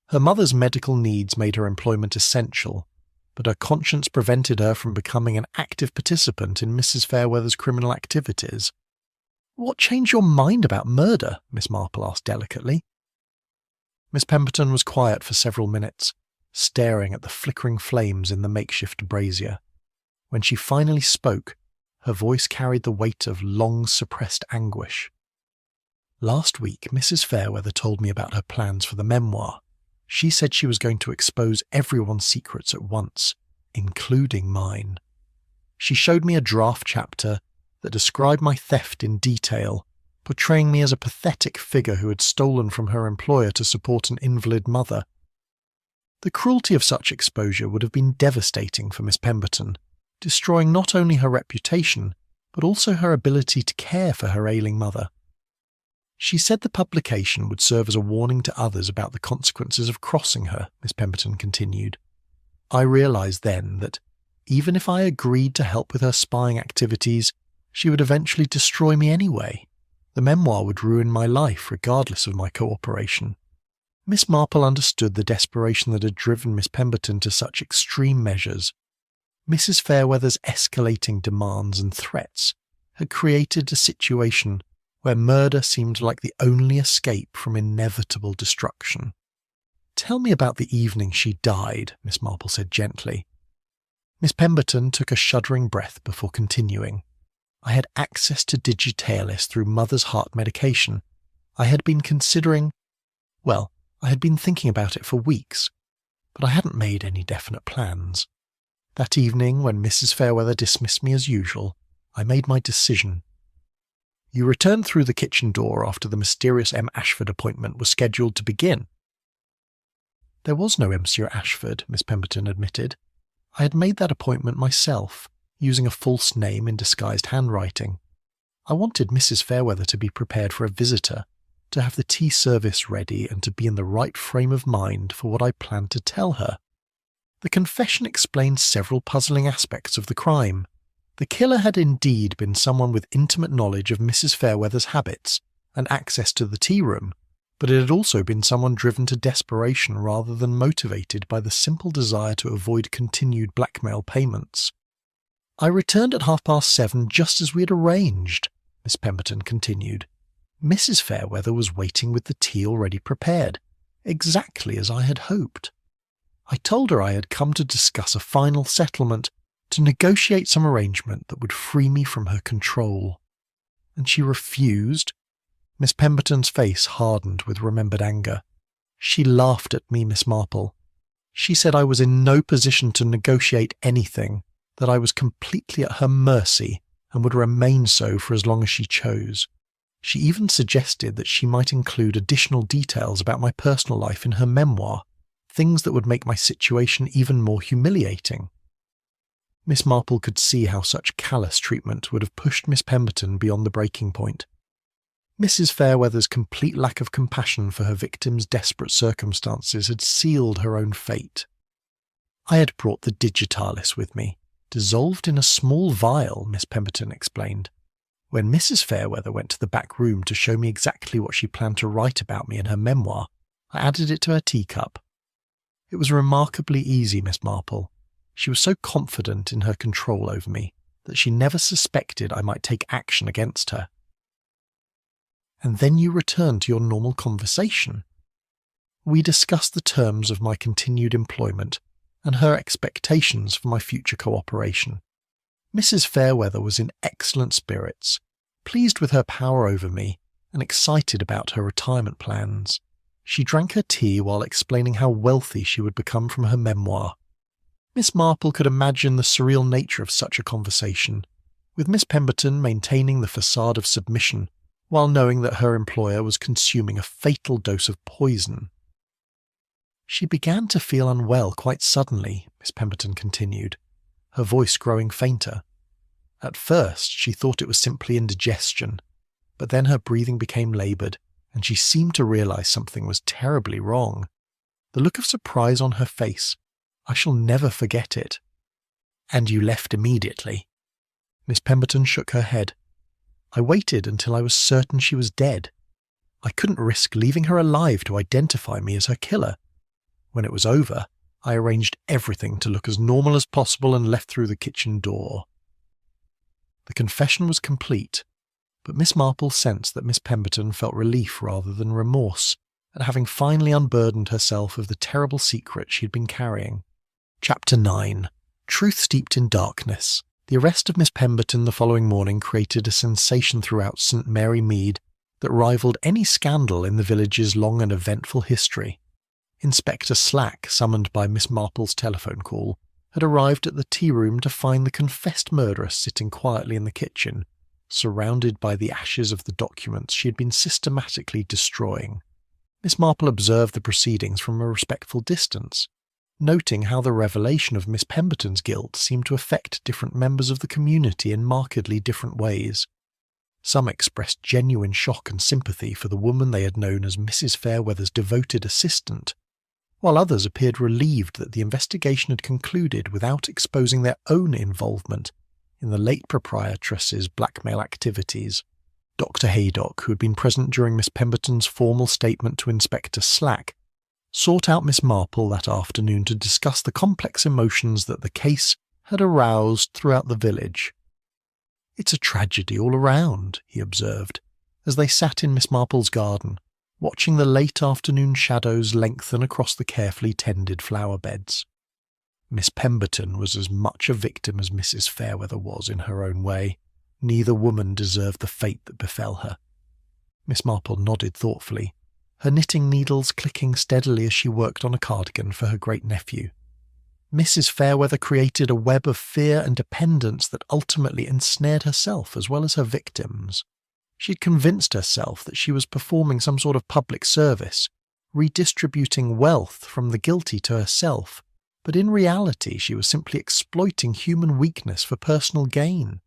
Speaker 2: Her mother's medical needs made her employment essential, but her conscience prevented her from becoming an active participant in Mrs. Fairweather's criminal activities. "What changed your mind about murder?" Miss Marple asked delicately. Miss Pemberton was quiet for several minutes, staring at the flickering flames in the makeshift brazier. When she finally spoke, her voice carried the weight of long-suppressed anguish. "Last week, Mrs. Fairweather told me about her plans for the memoir. She said she was going to expose everyone's secrets at once, including mine. She showed me a draft chapter that described my theft in detail, portraying me as a pathetic figure who had stolen from her employer to support an invalid mother. The cruelty of such exposure would have been devastating for Miss Pemberton, destroying not only her reputation, but also her ability to care for her ailing mother. She said the publication would serve as a warning to others about the consequences of crossing her," Miss Pemberton continued. "I realised then that, even if I agreed to help with her spying activities, she would eventually destroy me anyway. The memoir would ruin my life regardless of my cooperation." Miss Marple understood the desperation that had driven Miss Pemberton to such extreme measures. Mrs. Fairweather's escalating demands and threats had created a situation where murder seemed like the only escape from inevitable destruction. "Tell me about the evening she died," Miss Marple said gently. Miss Pemberton took a shuddering breath before continuing. "I had access to digitalis through Mother's heart medication. I had been considering... well, I had been thinking about it for weeks, but I hadn't made any definite plans. That evening, when Mrs. Fairweather dismissed me as usual, I made my decision. You returned through the kitchen door after the mysterious M. Ashford appointment was scheduled to begin." "There was no Monsieur Ashford," Miss Pemberton admitted. "I had made that appointment myself, using a false name in disguised handwriting. I wanted Mrs. Fairweather to be prepared for a visitor, to have the tea service ready and to be in the right frame of mind for what I planned to tell her. The confession explained several puzzling aspects of the crime. The killer had indeed been someone with intimate knowledge of Mrs. Fairweather's habits and access to the tea room, but it had also been someone driven to desperation rather than motivated by the simple desire to avoid continued blackmail payments. "I returned at 7:30 just as we had arranged," Miss Pemberton continued. "Mrs. Fairweather was waiting with the tea already prepared, exactly as I had hoped. I told her I had come to discuss a final settlement, to negotiate some arrangement that would free me from her control. And she refused." Miss Pemberton's face hardened with remembered anger. "She laughed at me, Miss Marple. She said I was in no position to negotiate anything, that I was completely at her mercy and would remain so for as long as she chose. She even suggested that she might include additional details about my personal life in her memoir, things that would make my situation even more humiliating. Miss Marple could see how such callous treatment would have pushed Miss Pemberton beyond the breaking point. Mrs. Fairweather's complete lack of compassion for her victim's desperate circumstances had sealed her own fate. I had brought the digitalis with me, dissolved in a small vial, Miss Pemberton explained. When Mrs. Fairweather went to the back room to show me exactly what she planned to write about me in her memoir, I added it to her teacup. It was remarkably easy, Miss Marple. She was so confident in her control over me that she never suspected I might take action against her. And then you returned to your normal conversation. We discussed the terms of my continued employment and her expectations for my future cooperation. Mrs. Fairweather was in excellent spirits, pleased with her power over me and excited about her retirement plans. She drank her tea while explaining how wealthy she would become from her memoir. Miss Marple could imagine the surreal nature of such a conversation, with Miss Pemberton maintaining the facade of submission while knowing that her employer was consuming a fatal dose of poison. She began to feel unwell quite suddenly, Miss Pemberton continued, her voice growing fainter. At first she thought it was simply indigestion, but then her breathing became laboured, and she seemed to realise something was terribly wrong. The look of surprise on her face, I shall never forget it. And you left immediately? Miss Pemberton shook her head. I waited until I was certain she was dead. I couldn't risk leaving her alive to identify me as her killer. When it was over, I arranged everything to look as normal as possible and left through the kitchen door. The confession was complete, but Miss Marple sensed that Miss Pemberton felt relief rather than remorse at having finally unburdened herself of the terrible secret she had been carrying. Chapter 9. Truth Steeped in Darkness. The arrest of Miss Pemberton the following morning created a sensation throughout St. Mary Mead that rivalled any scandal in the village's long and eventful history. Inspector Slack, summoned by Miss Marple's telephone call, had arrived at the tea room to find the confessed murderess sitting quietly in the kitchen, surrounded by the ashes of the documents she had been systematically destroying. Miss Marple observed the proceedings from a respectful distance, noting how the revelation of Miss Pemberton's guilt seemed to affect different members of the community in markedly different ways. Some expressed genuine shock and sympathy for the woman they had known as Mrs. Fairweather's devoted assistant, while others appeared relieved that the investigation had concluded without exposing their own involvement in the late proprietress's blackmail activities. Dr. Haydock, who had been present during Miss Pemberton's formal statement to Inspector Slack, sought out Miss Marple that afternoon to discuss the complex emotions that the case had aroused throughout the village. "It's a tragedy all around," he observed, as they sat in Miss Marple's garden, watching the late afternoon shadows lengthen across the carefully tended flower beds. Miss Pemberton was as much a victim as Mrs. Fairweather was in her own way. Neither woman deserved the fate that befell her. Miss Marple nodded thoughtfully, her knitting needles clicking steadily as she worked on a cardigan for her great-nephew. Mrs. Fairweather created a web of fear and dependence that ultimately ensnared herself as well as her victims. She had convinced herself that she was performing some sort of public service, redistributing wealth from the guilty to herself, but in reality she was simply exploiting human weakness for personal gain.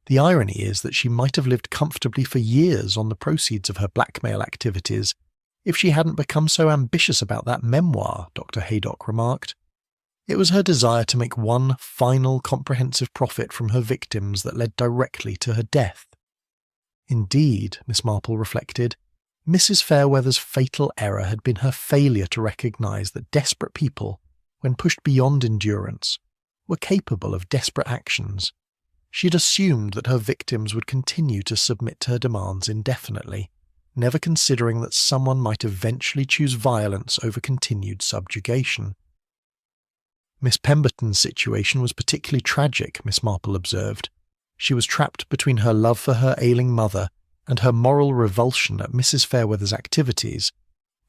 Speaker 2: The irony is that she might have lived comfortably for years on the proceeds of her blackmail activities if she hadn't become so ambitious about that memoir, Dr. Haydock remarked. It was her desire to make one final comprehensive profit from her victims that led directly to her death. Indeed, Miss Marple reflected, Mrs. Fairweather's fatal error had been her failure to recognise that desperate people, when pushed beyond endurance, were capable of desperate actions. She had assumed that her victims would continue to submit to her demands indefinitely, never considering that someone might eventually choose violence over continued subjugation. Miss Pemberton's situation was particularly tragic, Miss Marple observed. She was trapped between her love for her ailing mother and her moral revulsion at Mrs. Fairweather's activities.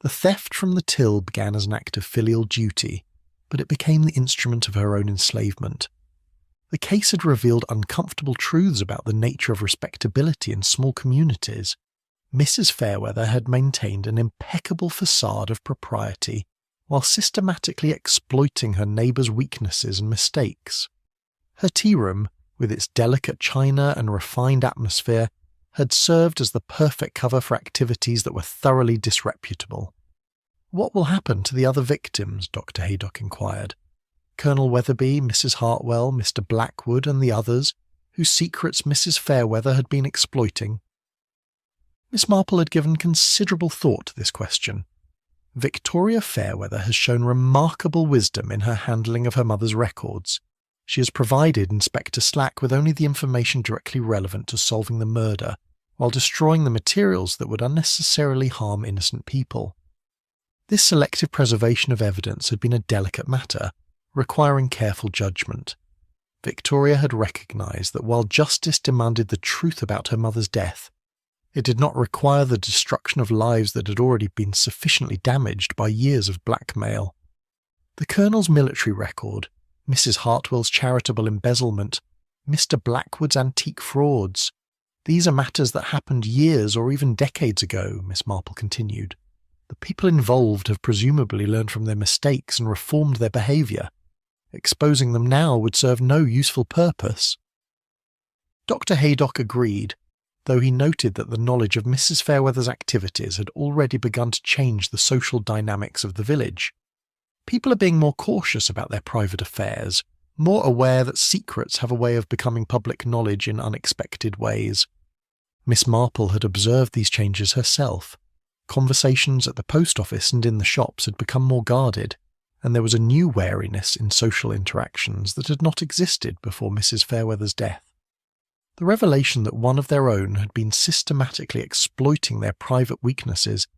Speaker 2: The theft from the till began as an act of filial duty, but it became the instrument of her own enslavement. The case had revealed uncomfortable truths about the nature of respectability in small communities. Mrs. Fairweather had maintained an impeccable facade of propriety while systematically exploiting her neighbours' weaknesses and mistakes. Her tea room, with its delicate china and refined atmosphere, had served as the perfect cover for activities that were thoroughly disreputable. "What will happen to the other victims?" Dr. Haydock inquired. Colonel Weatherby, Mrs. Hartwell, Mr. Blackwood, and the others, whose secrets Mrs. Fairweather had been exploiting. Miss Marple had given considerable thought to this question. Victoria Fairweather has shown remarkable wisdom in her handling of her mother's records. She has provided Inspector Slack with only the information directly relevant to solving the murder, while destroying the materials that would unnecessarily harm innocent people. This selective preservation of evidence had been a delicate matter, requiring careful judgment. Victoria had recognised that while justice demanded the truth about her mother's death, it did not require the destruction of lives that had already been sufficiently damaged by years of blackmail. The Colonel's military record, Mrs. Hartwell's charitable embezzlement, Mr. Blackwood's antique frauds, these are matters that happened years or even decades ago, Miss Marple continued. The people involved have presumably learned from their mistakes and reformed their behaviour. Exposing them now would serve no useful purpose. Dr. Haydock agreed, though he noted that the knowledge of Mrs. Fairweather's activities had already begun to change the social dynamics of the village. People are being more cautious about their private affairs, more aware that secrets have a way of becoming public knowledge in unexpected ways. Miss Marple had observed these changes herself. Conversations at the post office and in the shops had become more guarded, and there was a new wariness in social interactions that had not existed before Mrs. Fairweather's death. The revelation that one of their own had been systematically exploiting their private weaknesses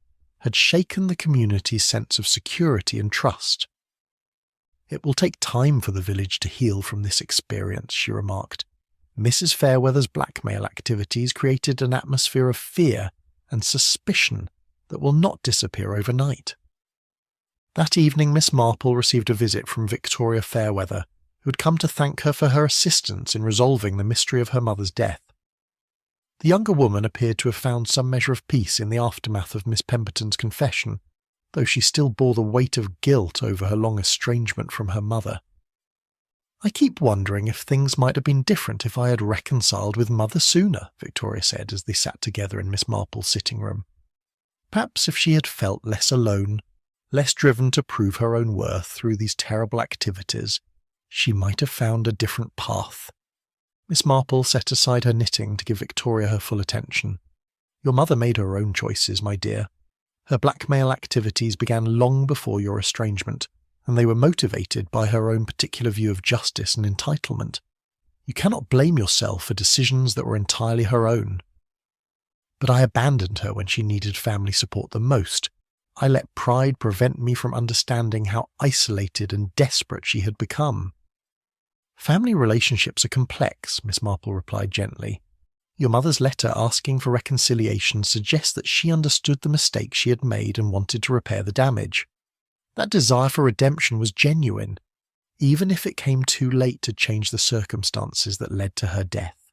Speaker 2: had shaken the community's sense of security and trust. "It will take time for the village to heal from this experience," she remarked. "Mrs. Fairweather's blackmail activities created an atmosphere of fear and suspicion that will not disappear overnight." That evening Miss Marple received a visit from Victoria Fairweather, who had come to thank her for her assistance in resolving the mystery of her mother's death. The younger woman appeared to have found some measure of peace in the aftermath of Miss Pemberton's confession, though she still bore the weight of guilt over her long estrangement from her mother. "I keep wondering if things might have been different if I had reconciled with Mother sooner," Victoria said as they sat together in Miss Marple's sitting room. "Perhaps if she had felt less alone, less driven to prove her own worth through these terrible activities, she might have found a different path." Miss Marple set aside her knitting to give Victoria her full attention. "Your mother made her own choices, my dear. Her blackmail activities began long before your estrangement, and they were motivated by her own particular view of justice and entitlement. You cannot blame yourself for decisions that were entirely her own. But I abandoned her when she needed family support the most. I let pride prevent me from understanding how isolated and desperate she had become." "Family relationships are complex," Miss Marple replied gently. "Your mother's letter asking for reconciliation suggests that she understood the mistake she had made and wanted to repair the damage. That desire for redemption was genuine, even if it came too late to change the circumstances that led to her death."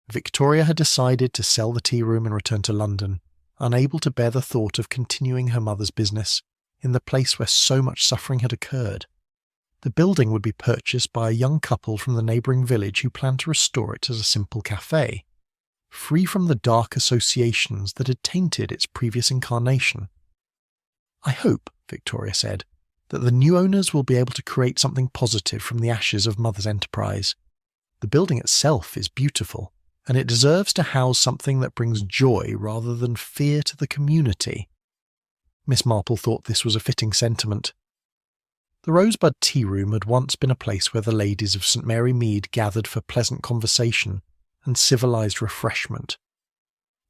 Speaker 2: Victoria had decided to sell the tea room and return to London, unable to bear the thought of continuing her mother's business in the place where so much suffering had occurred. The building would be purchased by a young couple from the neighbouring village who planned to restore it as a simple cafe, free from the dark associations that had tainted its previous incarnation. "I hope," Victoria said, "that the new owners will be able to create something positive from the ashes of Mother's enterprise. The building itself is beautiful, and it deserves to house something that brings joy rather than fear to the community." Miss Marple thought this was a fitting sentiment. The Rosebud Tea Room had once been a place where the ladies of St. Mary Mead gathered for pleasant conversation and civilised refreshment.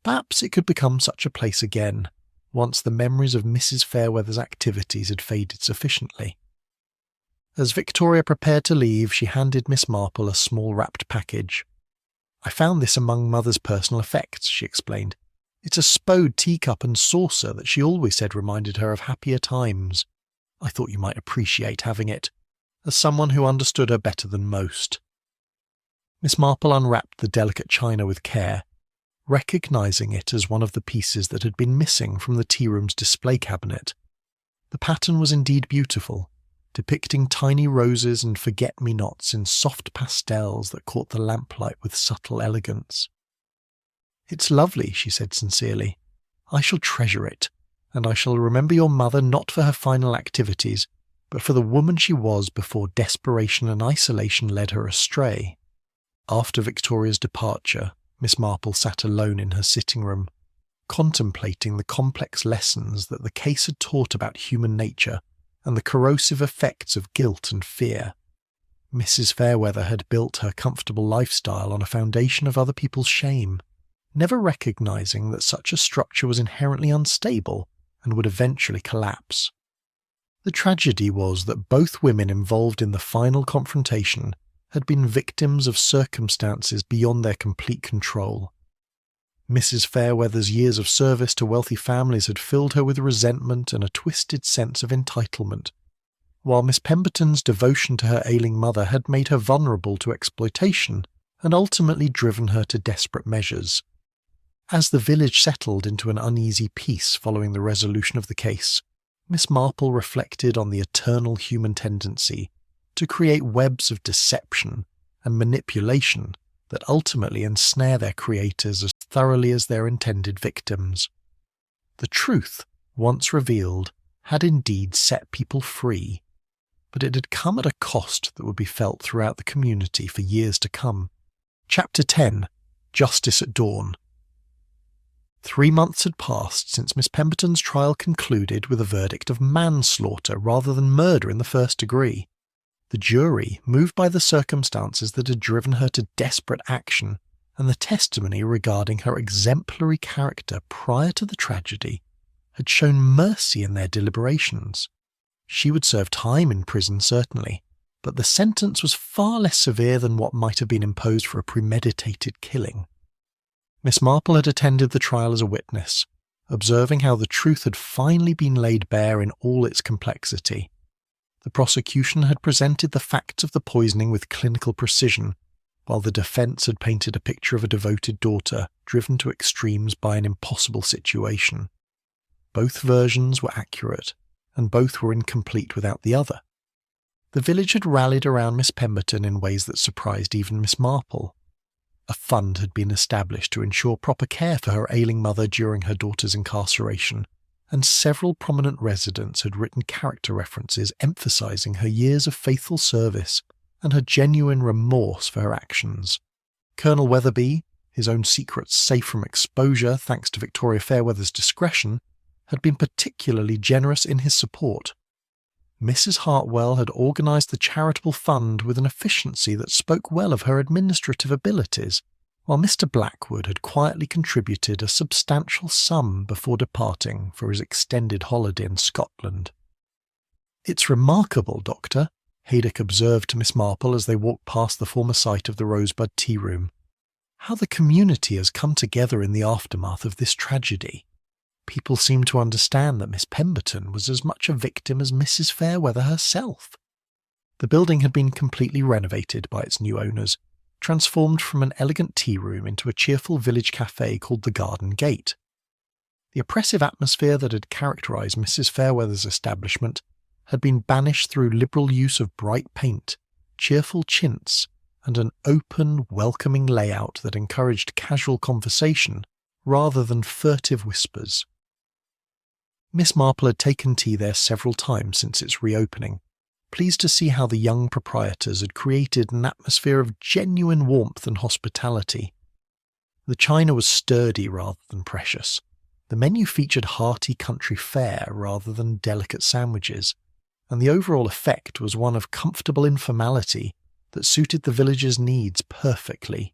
Speaker 2: Perhaps it could become such a place again, once the memories of Mrs. Fairweather's activities had faded sufficiently. As Victoria prepared to leave, she handed Miss Marple a small wrapped package. "I found this among Mother's personal effects," she explained. "It's a Spode teacup and saucer that she always said reminded her of happier times. I thought you might appreciate having it, as someone who understood her better than most." Miss Marple unwrapped the delicate china with care, recognising it as one of the pieces that had been missing from the tea room's display cabinet. The pattern was indeed beautiful, depicting tiny roses and forget-me-nots in soft pastels that caught the lamplight with subtle elegance. "It's lovely," she said sincerely. "I shall treasure it, and I shall remember your mother not for her final activities, but for the woman she was before desperation and isolation led her astray." After Victoria's departure, Miss Marple sat alone in her sitting room, contemplating the complex lessons that the case had taught about human nature and the corrosive effects of guilt and fear. Mrs. Fairweather had built her comfortable lifestyle on a foundation of other people's shame, never recognizing that such a structure was inherently unstable and would eventually collapse. The tragedy was that both women involved in the final confrontation had been victims of circumstances beyond their complete control. Mrs. Fairweather's years of service to wealthy families had filled her with resentment and a twisted sense of entitlement, while Miss Pemberton's devotion to her ailing mother had made her vulnerable to exploitation and ultimately driven her to desperate measures. As the village settled into an uneasy peace following the resolution of the case, Miss Marple reflected on the eternal human tendency to create webs of deception and manipulation that ultimately ensnare their creators as thoroughly as their intended victims. The truth, once revealed, had indeed set people free, but it had come at a cost that would be felt throughout the community for years to come. Chapter 10. Justice at Dawn. 3 months had passed since Miss Pemberton's trial concluded with a verdict of manslaughter rather than murder in the first degree. The jury, moved by the circumstances that had driven her to desperate action and the testimony regarding her exemplary character prior to the tragedy, had shown mercy in their deliberations. She would serve time in prison, certainly, but the sentence was far less severe than what might have been imposed for a premeditated killing. Miss Marple had attended the trial as a witness, observing how the truth had finally been laid bare in all its complexity. The prosecution had presented the facts of the poisoning with clinical precision, while the defence had painted a picture of a devoted daughter driven to extremes by an impossible situation. Both versions were accurate, and both were incomplete without the other. The village had rallied around Miss Pemberton in ways that surprised even Miss Marple. A fund had been established to ensure proper care for her ailing mother during her daughter's incarceration, and several prominent residents had written character references emphasising her years of faithful service and her genuine remorse for her actions. Colonel Weatherby, his own secrets safe from exposure thanks to Victoria Fairweather's discretion, had been particularly generous in his support. Mrs. Hartwell had organised the charitable fund with an efficiency that spoke well of her administrative abilities, while Mr. Blackwood had quietly contributed a substantial sum before departing for his extended holiday in Scotland. "It's remarkable, Doctor," Haydock observed to Miss Marple as they walked past the former site of the Rosebud Tea Room, "how the community has come together in the aftermath of this tragedy. People seem to understand that Miss Pemberton was as much a victim as Mrs. Fairweather herself." The building had been completely renovated by its new owners, transformed from an elegant tea room into a cheerful village cafe called the Garden Gate. The oppressive atmosphere that had characterised Mrs. Fairweather's establishment had been banished through liberal use of bright paint, cheerful chintz, and an open, welcoming layout that encouraged casual conversation rather than furtive whispers. Miss Marple had taken tea there several times since its reopening, pleased to see how the young proprietors had created an atmosphere of genuine warmth and hospitality. The china was sturdy rather than precious. The menu featured hearty country fare rather than delicate sandwiches, and the overall effect was one of comfortable informality that suited the villagers' needs perfectly.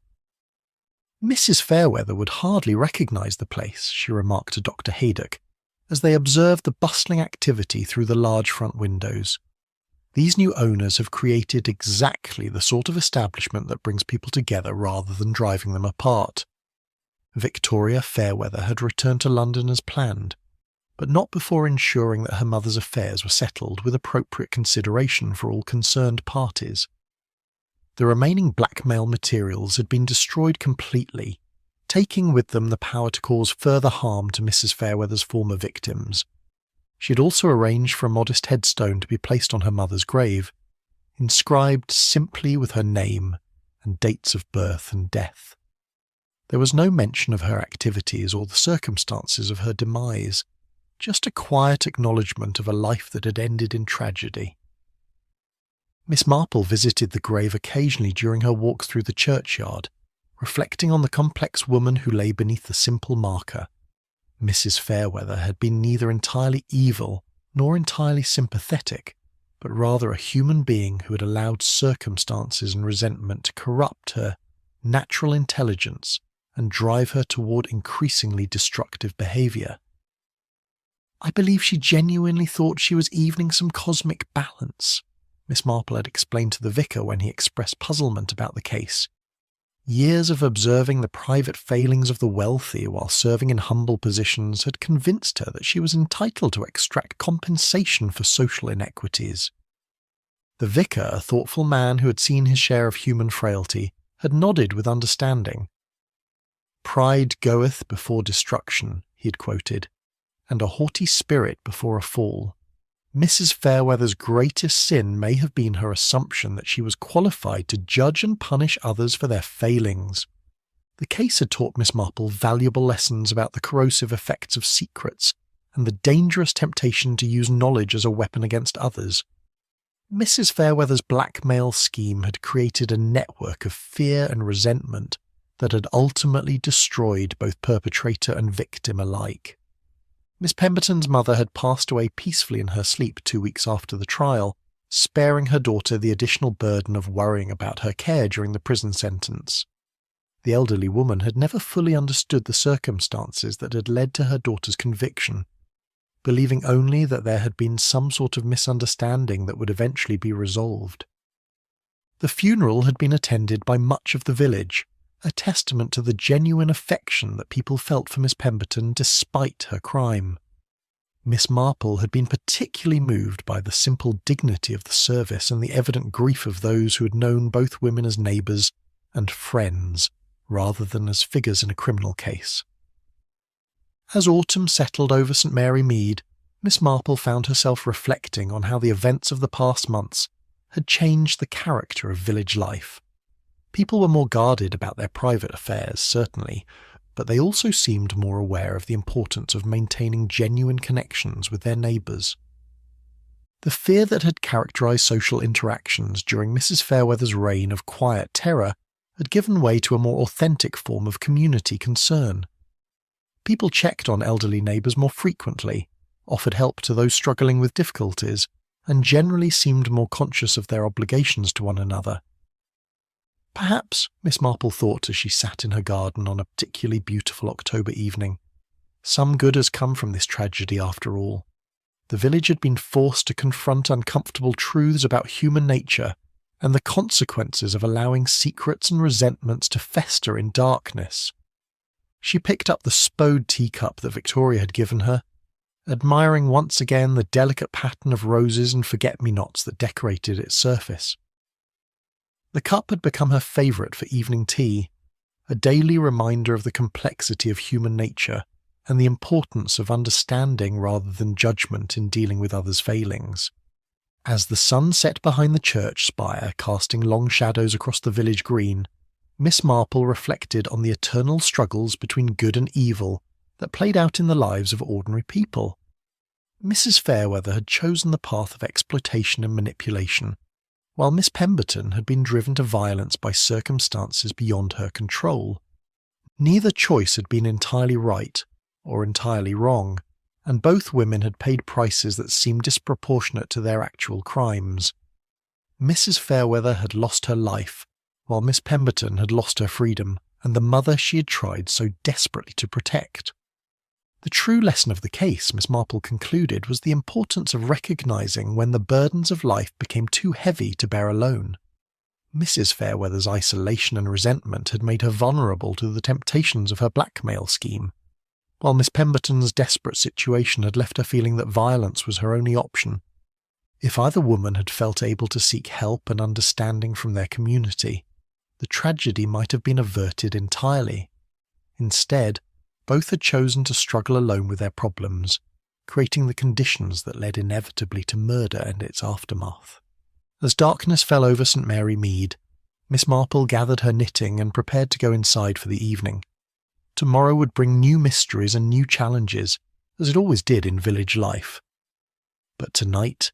Speaker 2: "Mrs. Fairweather would hardly recognise the place," she remarked to Dr. Haydock, as they observed the bustling activity through the large front windows. "These new owners have created exactly the sort of establishment that brings people together rather than driving them apart." Victoria Fairweather had returned to London as planned, but not before ensuring that her mother's affairs were settled with appropriate consideration for all concerned parties. The remaining blackmail materials had been destroyed completely, taking with them the power to cause further harm to Mrs. Fairweather's former victims. She had also arranged for a modest headstone to be placed on her mother's grave, inscribed simply with her name and dates of birth and death. There was no mention of her activities or the circumstances of her demise, just a quiet acknowledgement of a life that had ended in tragedy. Miss Marple visited the grave occasionally during her walks through the churchyard, reflecting on the complex woman who lay beneath the simple marker. Mrs. Fairweather had been neither entirely evil nor entirely sympathetic, but rather a human being who had allowed circumstances and resentment to corrupt her natural intelligence and drive her toward increasingly destructive behaviour. "I believe she genuinely thought she was evening some cosmic balance," Miss Marple had explained to the vicar when he expressed puzzlement about the case. Years of observing the private failings of the wealthy while serving in humble positions had convinced her that she was entitled to extract compensation for social inequities. The vicar, a thoughtful man who had seen his share of human frailty, had nodded with understanding. "Pride goeth before destruction," he had quoted, "and a haughty spirit before a fall." Mrs. Fairweather's greatest sin may have been her assumption that she was qualified to judge and punish others for their failings. The case had taught Miss Marple valuable lessons about the corrosive effects of secrets and the dangerous temptation to use knowledge as a weapon against others. Mrs. Fairweather's blackmail scheme had created a network of fear and resentment that had ultimately destroyed both perpetrator and victim alike. Miss Pemberton's mother had passed away peacefully in her sleep 2 weeks after the trial, sparing her daughter the additional burden of worrying about her care during the prison sentence. The elderly woman had never fully understood the circumstances that had led to her daughter's conviction, believing only that there had been some sort of misunderstanding that would eventually be resolved. The funeral had been attended by much of the village, a testament to the genuine affection that people felt for Miss Pemberton despite her crime. Miss Marple had been particularly moved by the simple dignity of the service and the evident grief of those who had known both women as neighbours and friends, rather than as figures in a criminal case. As autumn settled over St. Mary Mead, Miss Marple found herself reflecting on how the events of the past months had changed the character of village life. People were more guarded about their private affairs, certainly, but they also seemed more aware of the importance of maintaining genuine connections with their neighbours. The fear that had characterised social interactions during Mrs. Fairweather's reign of quiet terror had given way to a more authentic form of community concern. People checked on elderly neighbours more frequently, offered help to those struggling with difficulties, and generally seemed more conscious of their obligations to one another. Perhaps, Miss Marple thought as she sat in her garden on a particularly beautiful October evening, some good has come from this tragedy after all. The village had been forced to confront uncomfortable truths about human nature and the consequences of allowing secrets and resentments to fester in darkness. She picked up the spode teacup that Victoria had given her, admiring once again the delicate pattern of roses and forget-me-nots that decorated its surface. The cup had become her favourite for evening tea, a daily reminder of the complexity of human nature and the importance of understanding rather than judgment in dealing with others' failings. As the sun set behind the church spire, casting long shadows across the village green, Miss Marple reflected on the eternal struggles between good and evil that played out in the lives of ordinary people. Mrs. Fairweather had chosen the path of exploitation and manipulation, while Miss Pemberton had been driven to violence by circumstances beyond her control. Neither choice had been entirely right or entirely wrong, and both women had paid prices that seemed disproportionate to their actual crimes. Mrs. Fairweather had lost her life, while Miss Pemberton had lost her freedom and the mother she had tried so desperately to protect. The true lesson of the case, Miss Marple concluded, was the importance of recognising when the burdens of life became too heavy to bear alone. Mrs. Fairweather's isolation and resentment had made her vulnerable to the temptations of her blackmail scheme, while Miss Pemberton's desperate situation had left her feeling that violence was her only option. If either woman had felt able to seek help and understanding from their community, the tragedy might have been averted entirely. Instead, both had chosen to struggle alone with their problems, creating the conditions that led inevitably to murder and its aftermath. As darkness fell over St. Mary Mead, Miss Marple gathered her knitting and prepared to go inside for the evening. Tomorrow would bring new mysteries and new challenges, as it always did in village life. But tonight,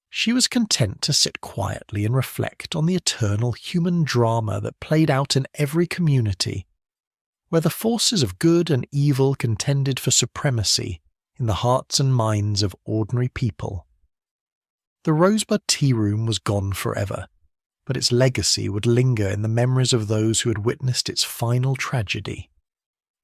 Speaker 2: she was content to sit quietly and reflect on the eternal human drama that played out in every community, where the forces of good and evil contended for supremacy in the hearts and minds of ordinary people. The Rosebud Tea Room was gone forever, but its legacy would linger in the memories of those who had witnessed its final tragedy.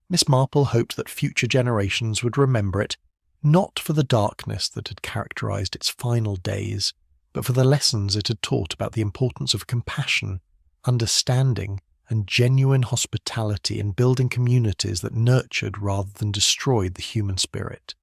Speaker 2: Miss Marple hoped that future generations would remember it, not for the darkness that had characterized its final days, but for the lessons it had taught about the importance of compassion, understanding, and genuine hospitality in building communities that nurtured rather than destroyed the human spirit.